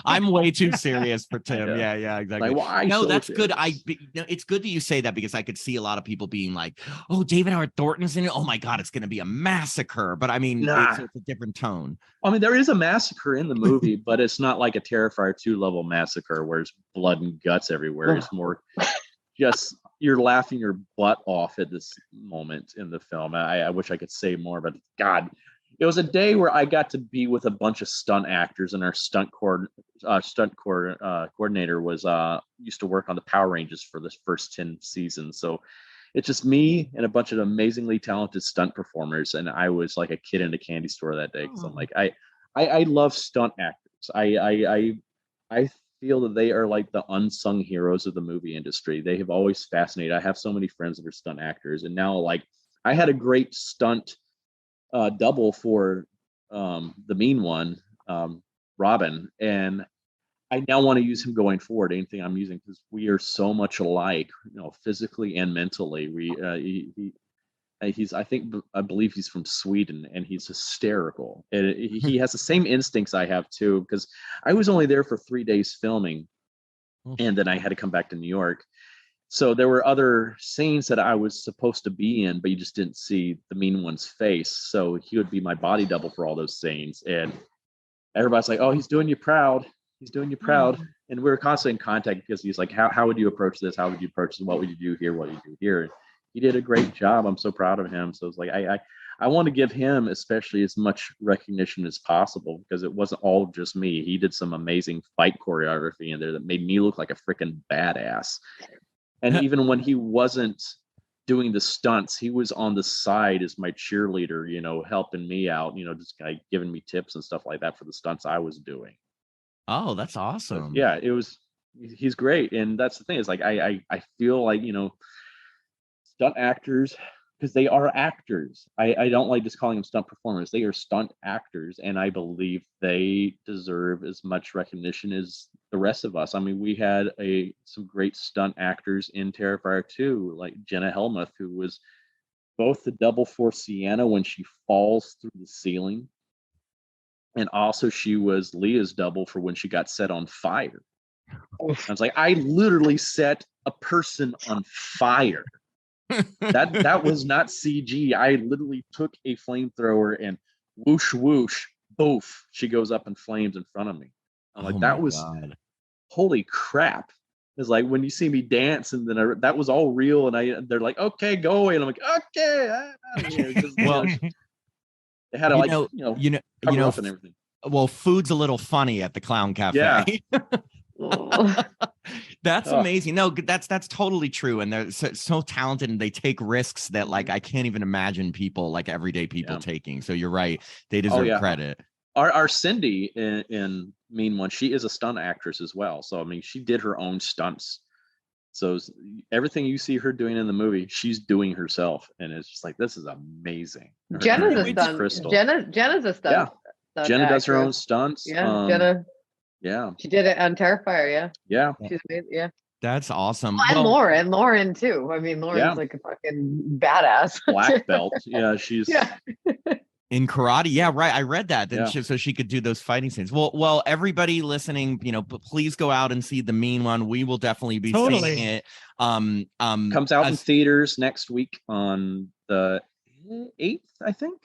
I'm way too serious for Tim. Yeah, exactly. Like, why no, so that's serious? good. It's good that you say that, because I could see a lot of people being like, "Oh, David Howard Thornton's in it. Oh my God, it's going to be a massacre." But I mean, it's a different tone. I mean, there is a massacre in the movie, but it's not like a Terrifier 2 level massacre where it's blood and guts everywhere. It's more just you're laughing your butt off at this moment in the film. I wish I could say more, but God. It was a day where I got to be with a bunch of stunt actors, and our stunt coordinator was used to work on the Power Rangers for the first 10 seasons. So it's just me and a bunch of amazingly talented stunt performers, and I was like a kid in a candy store that day, because I'm like I love stunt actors. I feel that they are like the unsung heroes of the movie industry. They have always fascinated. I have so many friends that are stunt actors, and now like I had a great stunt double for the mean one, Robin, and I now want to use him going forward. Anything I'm using, because we are so much alike, physically and mentally. I believe he's from Sweden, and he's hysterical. And he has the same instincts I have too, because I was only there for 3 days filming, and then I had to come back to New York. So there were other scenes that I was supposed to be in, but you just didn't see the mean one's face. So he would be my body double for all those scenes. And everybody's like, "Oh, he's doing you proud. He's doing you proud." And we were constantly in contact, because he's like, how would you approach this? How would you approach this? What would you do here? What would you do here? He did a great job. I'm so proud of him. So it's like, I want to give him especially as much recognition as possible, because it wasn't all just me. He did some amazing fight choreography in there that made me look like a freaking badass. And even when he wasn't doing the stunts, he was on the side as my cheerleader, helping me out, just kind of giving me tips and stuff like that for the stunts I was doing. Oh, that's awesome. But yeah, he's great. And that's the thing, is like, I feel like, stunt actors, because they are actors. I don't like just calling them stunt performers. They are stunt actors, and I believe they deserve as much recognition as the rest of us. I mean, we had some great stunt actors in Terrifier 2, like Jenna Helmuth, who was both the double for Sienna when she falls through the ceiling, and also she was Leah's double for when she got set on fire. I was like, I literally set a person on fire. That was not CG. I literally took a flamethrower and whoosh whoosh, boof, she goes up in flames in front of me. I'm like, that was God. Holy crap. It's like when you see me dance, and then that was all real, and they're like, "Okay, go away," and I'm like, "Okay." Well, they had to cover up and everything. Well, food's a little funny at the Clown Cafe. Yeah. That's amazing. No, that's totally true. And they're so talented, and they take risks that like I can't even imagine people, like everyday people, taking. So you're right. They deserve credit. Our Cindy in Mean One, she is a stunt actress as well. So I mean, she did her own stunts. So everything you see her doing in the movie, she's doing herself, and it's just like, this is amazing. Jenna's a stunt. Jenna's a stunt. Yeah. Jenna does her own stunts. Yeah, Jenna. Yeah, she did it on Terrifier. Yeah, she's amazing. Yeah, that's awesome. And Lauren too. I mean, Lauren's like a fucking badass. Black belt. Yeah, she's in karate. Yeah, right. I read that. Then so she could do those fighting scenes. Well, everybody listening, please go out and see The Mean One. We will definitely be seeing it. Comes out in theaters next week on the 8th, I think.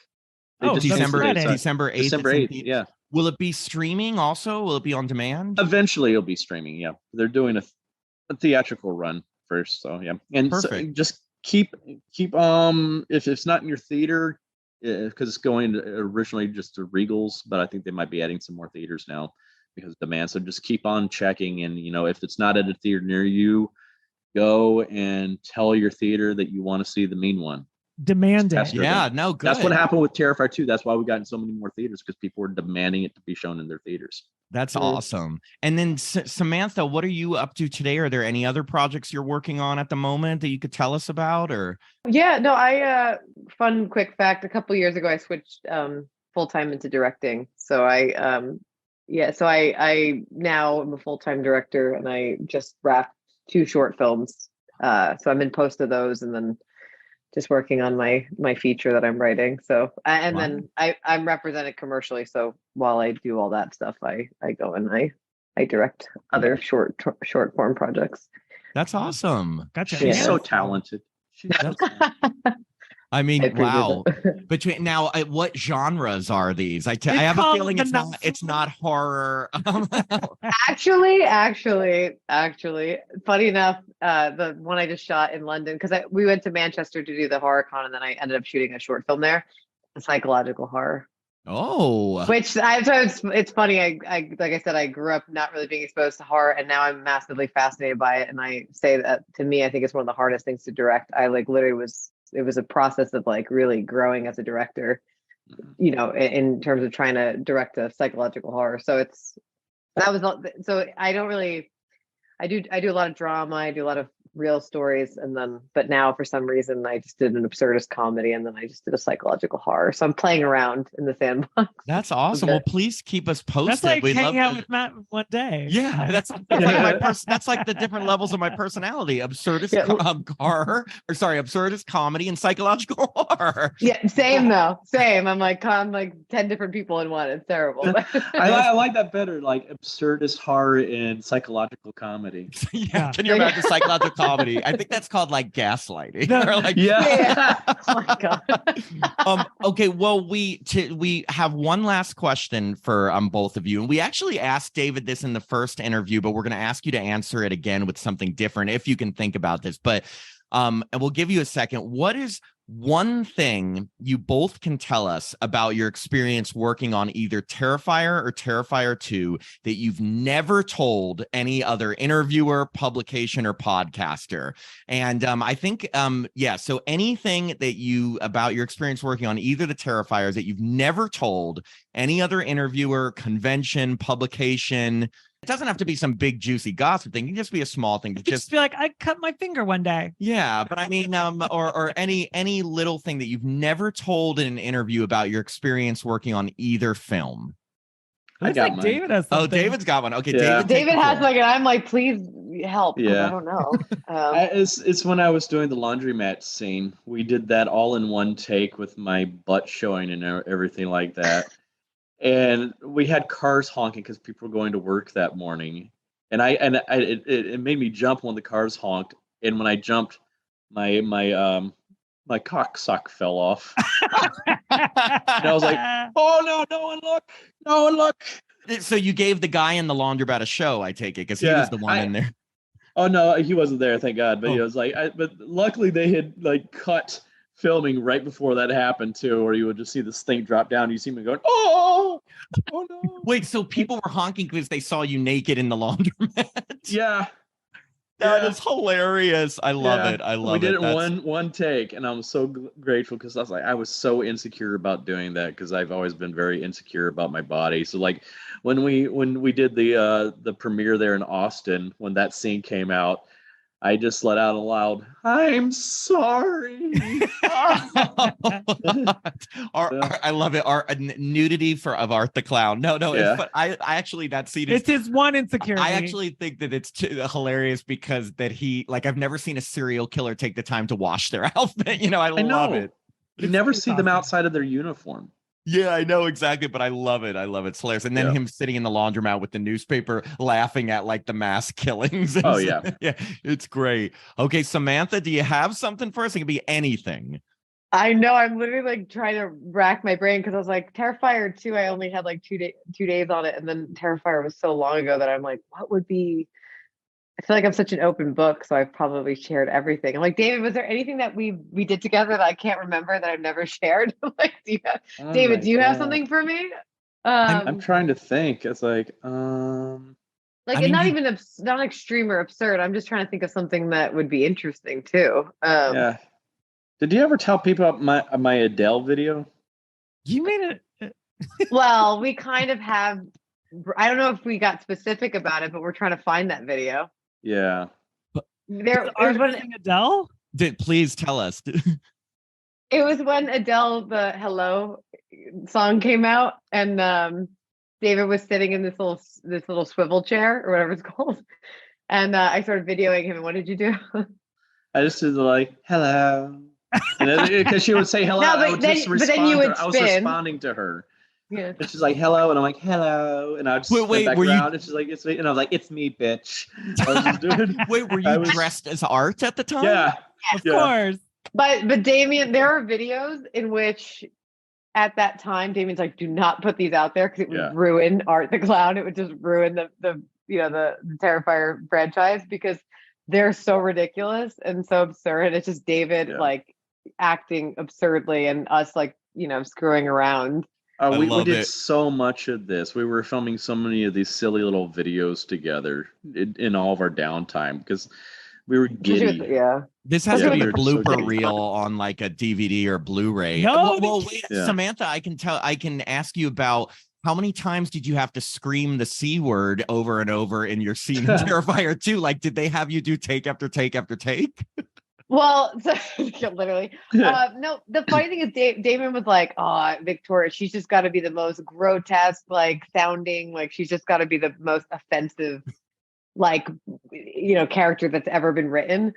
December 8th. December 8th. Yeah. Will it be streaming also? Will it be on demand? Eventually, it'll be streaming. Yeah, they're doing a theatrical run first, so yeah. And so just keep if it's not in your theater, because it's going originally just to Regals, but I think they might be adding some more theaters now because of demand. So just keep on checking, and if it's not at a theater near you, go and tell your theater that you want to see the mean one. Demand it. Yeah, no, good. That's what happened with Terrifier 2. That's why we got in so many more theaters, because people were demanding it to be shown in their theaters. That's awesome. And then Samantha, what are you up to today? Are there any other projects you're working on at the moment that you could tell us about? Or yeah, no, fun quick fact, a couple years ago I switched full-time into directing. So I now am a full-time director, and I just wrapped 2 short films. So I'm in post of those, and then just working on my feature that I'm writing. So then I'm represented commercially. So while I do all that stuff, I go and I direct other short form projects. That's awesome. Gotcha. She's so talented. I mean, wow. Between now, what genres are these? I have a feeling it's not horror. Actually, funny enough, the one I just shot in London, because we went to Manchester to do the horror con, and then I ended up shooting a short film there, a psychological horror. Oh, which it's funny. I like I said, I grew up not really being exposed to horror, and now I'm massively fascinated by it. And I say that, to me, I think it's one of the hardest things to direct. I it was a process of like really growing as a director, in terms of trying to direct a psychological horror. So I do a lot of drama. I do a lot of real stories, but now for some reason I just did an absurdist comedy, and then I just did a psychological horror. So I'm playing around in the sandbox. That's awesome. Well, please keep us posted. That's like hanging out with Matt one day. Yeah, that's like that's like the different levels of my personality: absurdist comedy and psychological horror. Yeah, same. I'm like 10 different people in one. It's terrible. I like that better, like absurdist horror and psychological comedy. Yeah, can you imagine psychological comedy? I think that's called like gaslighting. Oh my God. Okay, well, we have one last question for both of you, and we actually asked David this in the first interview, but we're going to ask you to answer it again with something different if you can think about this. But and we'll give you a second. What is one thing you both can tell us about your experience working on either Terrifier or Terrifier 2 that you've never told any other interviewer, publication, or podcaster? And I think, so anything that about your experience working on either the Terrifiers that you've never told any other interviewer, convention, publication. It doesn't have to be some big juicy gossip thing. It can just be a small thing. Just be like, I cut my finger one day. Yeah, but I mean, or any little thing that you've never told in an interview about your experience working on either film. I got mine. David has something. Oh, David's got one. Okay, yeah. David has and I'm like, please help. Yeah, I don't know. It's when I was doing the laundromat scene. We did that all in one take with my butt showing and everything like that. And we had cars honking because people were going to work that morning, and it made me jump when the cars honked. And when I jumped, my cock sock fell off. And I was like, "Oh no! No one look!" So you gave the guy in the laundromat a show, I take it, because he was the one in there. Oh no, he wasn't there, thank God. But he was like, but luckily they had like cut filming right before that happened too, where you would just see this thing drop down. You see me going, oh no. Wait, so people were honking because they saw you naked in the laundromat? Yeah. That is hilarious. I love it. I love it. We did it one take, and I'm so grateful because I was so insecure about doing that because I've always been very insecure about my body. So like when we did the premiere there in Austin, when that scene came out, I just let out a loud, "I'm sorry." I love it. Our nudity of Art the Clown. No. Yeah. I actually, that scene it's his one insecurity. I actually think that it's hilarious because that I've never seen a serial killer take the time to wash their outfit. I love it. You never see them outside of their uniform. Yeah, I know exactly, but I love it. It's hilarious. And then him sitting in the laundromat with the newspaper laughing at like the mass killings. Oh yeah. Yeah, it's great. Okay, Samantha, do you have something for us? It can be anything. I know. I'm literally like trying to rack my brain because I was like, Terrifier 2, I only had like 2 days on it. And then Terrifier was so long ago that I'm like, what would be? I feel like I'm such an open book, so I've probably shared everything. I'm like, David, was there anything that we did together that I can't remember that I've never shared? Like, Oh David, my do you have God. something for me? I'm trying to think. It's like, Like, I and mean, not you, even not extreme or absurd. I'm just trying to think of something that would be interesting too. yeah. Did you ever tell people about my Adele video? You made it. Well, we kind of have. I don't know if we got specific about it, but we're trying to find that video. Yeah. There, it was when Artist Adele. please tell us. it was when Adele the Hello song came out, and David was sitting in this little swivel chair or whatever it's called, and I started videoing him. And what did you do? I just did like, hello. And because she would say hello, No, I would just but then you respond to would her. I was spin. responding to her. Yeah. And she's like, hello. And I'm like, hello. And I just spin Wait, back were you- around. And she's like, it's me. And I was like, it's me, bitch. I was just doing. Wait, were I you was- dressed as art at the time? Yeah. Of Yeah. course. But Damien, there are videos in which at that time Damien's like, do not put these out there because it would Yeah. ruin Art the Clown. It would just ruin the Terrifier franchise because they're so ridiculous and so absurd. It's just David Yeah. like acting absurdly and us like, screwing around. We love did it. so much of this. We were filming so many of these silly little videos together in all of our downtime because we were Especially giddy. yeah. This has Yeah, to be we a were so blooper giddy. reel on like a DVD or Blu-ray. No, well, wait, Yeah. Samantha, I can ask you about how many times did you have to scream the C word over and over in your scene in Terrifier 2? Like, did they have you do take after take after take? Well, so, literally. No, the funny thing is Damon was like, oh, Victoria, she's just got to be the most grotesque, like sounding, like she's just got to be the most offensive, like, character that's ever been written.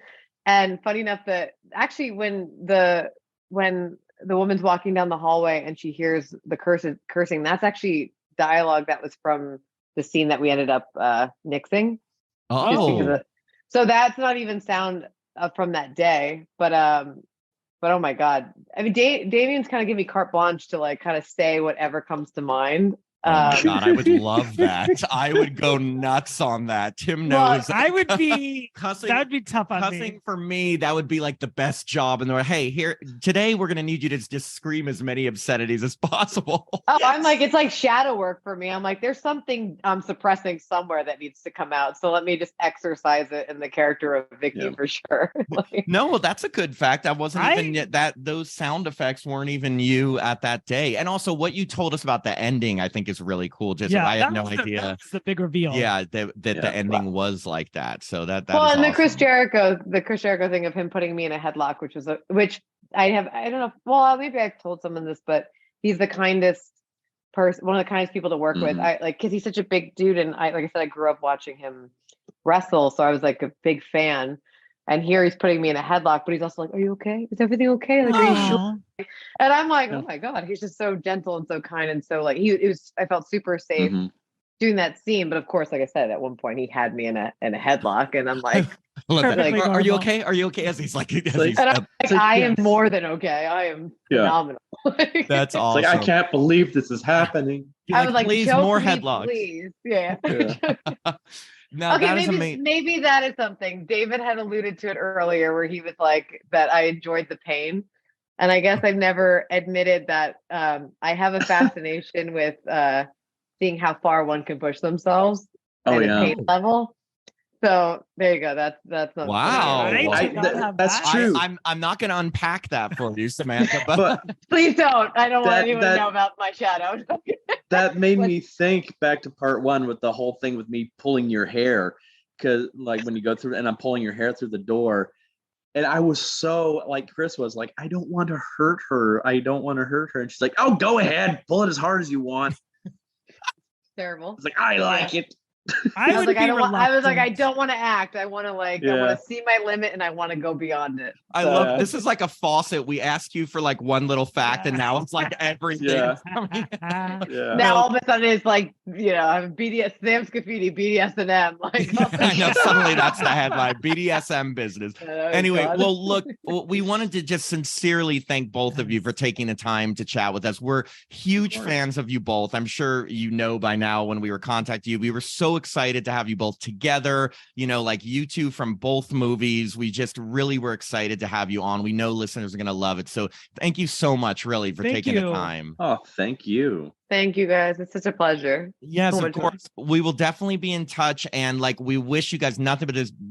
And funny enough that actually when the woman's walking down the hallway and she hears the cursing, that's actually dialogue that was from the scene that we ended up nixing. Oh, So that's not even sound from that day, but oh my God, I mean, Damien's kind of give me carte blanche to like kind of say whatever comes to mind. oh my God, I would love that. I would go nuts on that. Tim knows. I would be. Cussing, That would be tough on cussing me. for me, that would be like the best job in the world. Hey, here today we're gonna need you to just scream as many obscenities as possible. Oh, I'm like, it's like shadow work for me. I'm like, there's something I'm suppressing somewhere that needs to come out. So let me just exercise it in the character of Vicky for sure. Like, No, well, that's a good fact. I wasn't even yet that those sound effects weren't even you at that day. And also what you told us about the ending, I think is really cool. Just I had no idea. That was the big reveal. Yeah, that the ending was like that. So that well, is and awesome. the Chris Jericho thing of him putting me in a headlock, which I don't know. Well, maybe I've told someone this, but he's the kindest person, one of the kindest people to work with. I like because he's such a big dude, and like I said, I grew up watching him wrestle, so I was like a big fan. And here he's putting me in a headlock, but he's also like, "Are you okay? Is everything okay? Like, are you sure?" And I'm like, "Oh my God, he's just so gentle and so kind and so like I felt super safe doing that scene." But of course, like I said, at one point he had me in a headlock, and I'm like, are you okay? Are you okay? As he's like, I am more than okay. I am phenomenal. That's awesome. It's like, I can't believe this is happening. I was like, please, choke more me, headlocks. please. Yeah. Now, okay, maybe that is something. David had alluded to it earlier where he was like that I enjoyed the pain. And I guess I've never admitted that I have a fascination with seeing how far one can push themselves at a pain level. So there you go. That's not wow. That's true. I'm not going to unpack that for you, Samantha. But please don't. I don't want anyone to know about my shadow. That made me think back to part one with the whole thing with me pulling your hair, because like when you go through and I'm pulling your hair through the door, and I was so like Chris was like, I don't want to hurt her. I don't want to hurt her, and she's like, oh, go ahead, pull it as hard as you want. Terrible. It's like I like it. I was would like, be I reluctant. don't want to act. I want to I want to see my limit and I want to go beyond it. I love this is like a faucet. We ask you for like one little fact, and now it's like everything. Yeah. Yeah. Yeah. Now all of a sudden it's like, I'm BDS, Sam Scaffidi, BDS&M. Like, I know, suddenly that's the headline, BDSM business. Oh, Anyway, God. well, look, we wanted to just sincerely thank both of you for taking the time to chat with us. We're huge fans of you both. I'm sure you know by now when we were contacting you, we were so excited to have you both together, like you two from both movies. We just really were excited to have you on. We know listeners are going to love it. So thank you so much, really, for taking the time. Oh, thank you. Thank you guys. It's such a pleasure. Yes, So of much fun. course. We will definitely be in touch. And we wish you guys nothing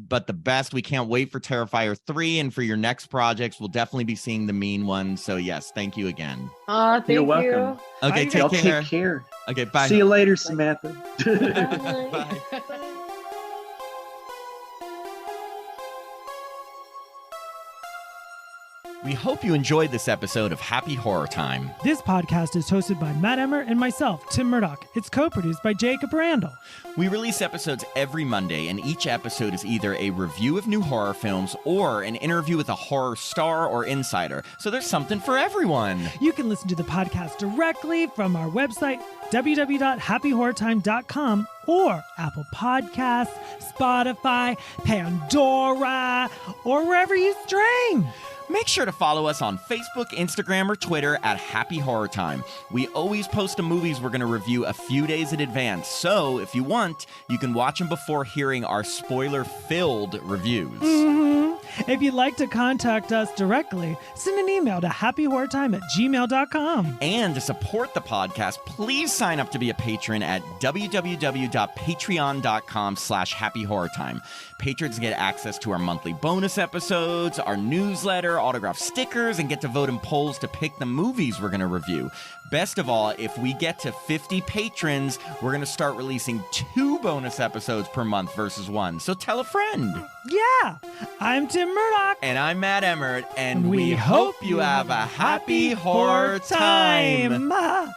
but the best. We can't wait for Terrifier 3 and for your next projects. We'll definitely be seeing the mean one. So yes, thank you again. Thank You're you. welcome. Okay, Bye, Y'all take care. take care. Okay, bye. See you later, Samantha. Bye. We hope you enjoyed this episode of Happy Horror Time. This podcast is hosted by Matt Emmer and myself, Tim Murdoch. It's co-produced by Jacob Randall. We release episodes every Monday, and each episode is either a review of new horror films or an interview with a horror star or insider. So there's something for everyone. You can listen to the podcast directly from our website, www.happyhorrortime.com, or Apple Podcasts, Spotify, Pandora, or wherever you stream. Make sure to follow us on Facebook, Instagram, or Twitter at Happy Horror Time. We always post the movies we're going to review a few days in advance, so if you want, you can watch them before hearing our spoiler-filled reviews. If you'd like to contact us directly, send an email to happyhorrortime@gmail.com. And to support the podcast, please sign up to be a patron at www.patreon.com/happyhorrortime. Patrons get access to our monthly bonus episodes, our newsletter, autographed stickers, and get to vote in polls to pick the movies we're going to review. Best of all, if we get to 50 patrons, we're going to start releasing 2 bonus episodes per month versus 1. So tell a friend. Yeah, I'm Tim Murdoch. And I'm Matt Emmert, and we hope you have a happy horror time. time.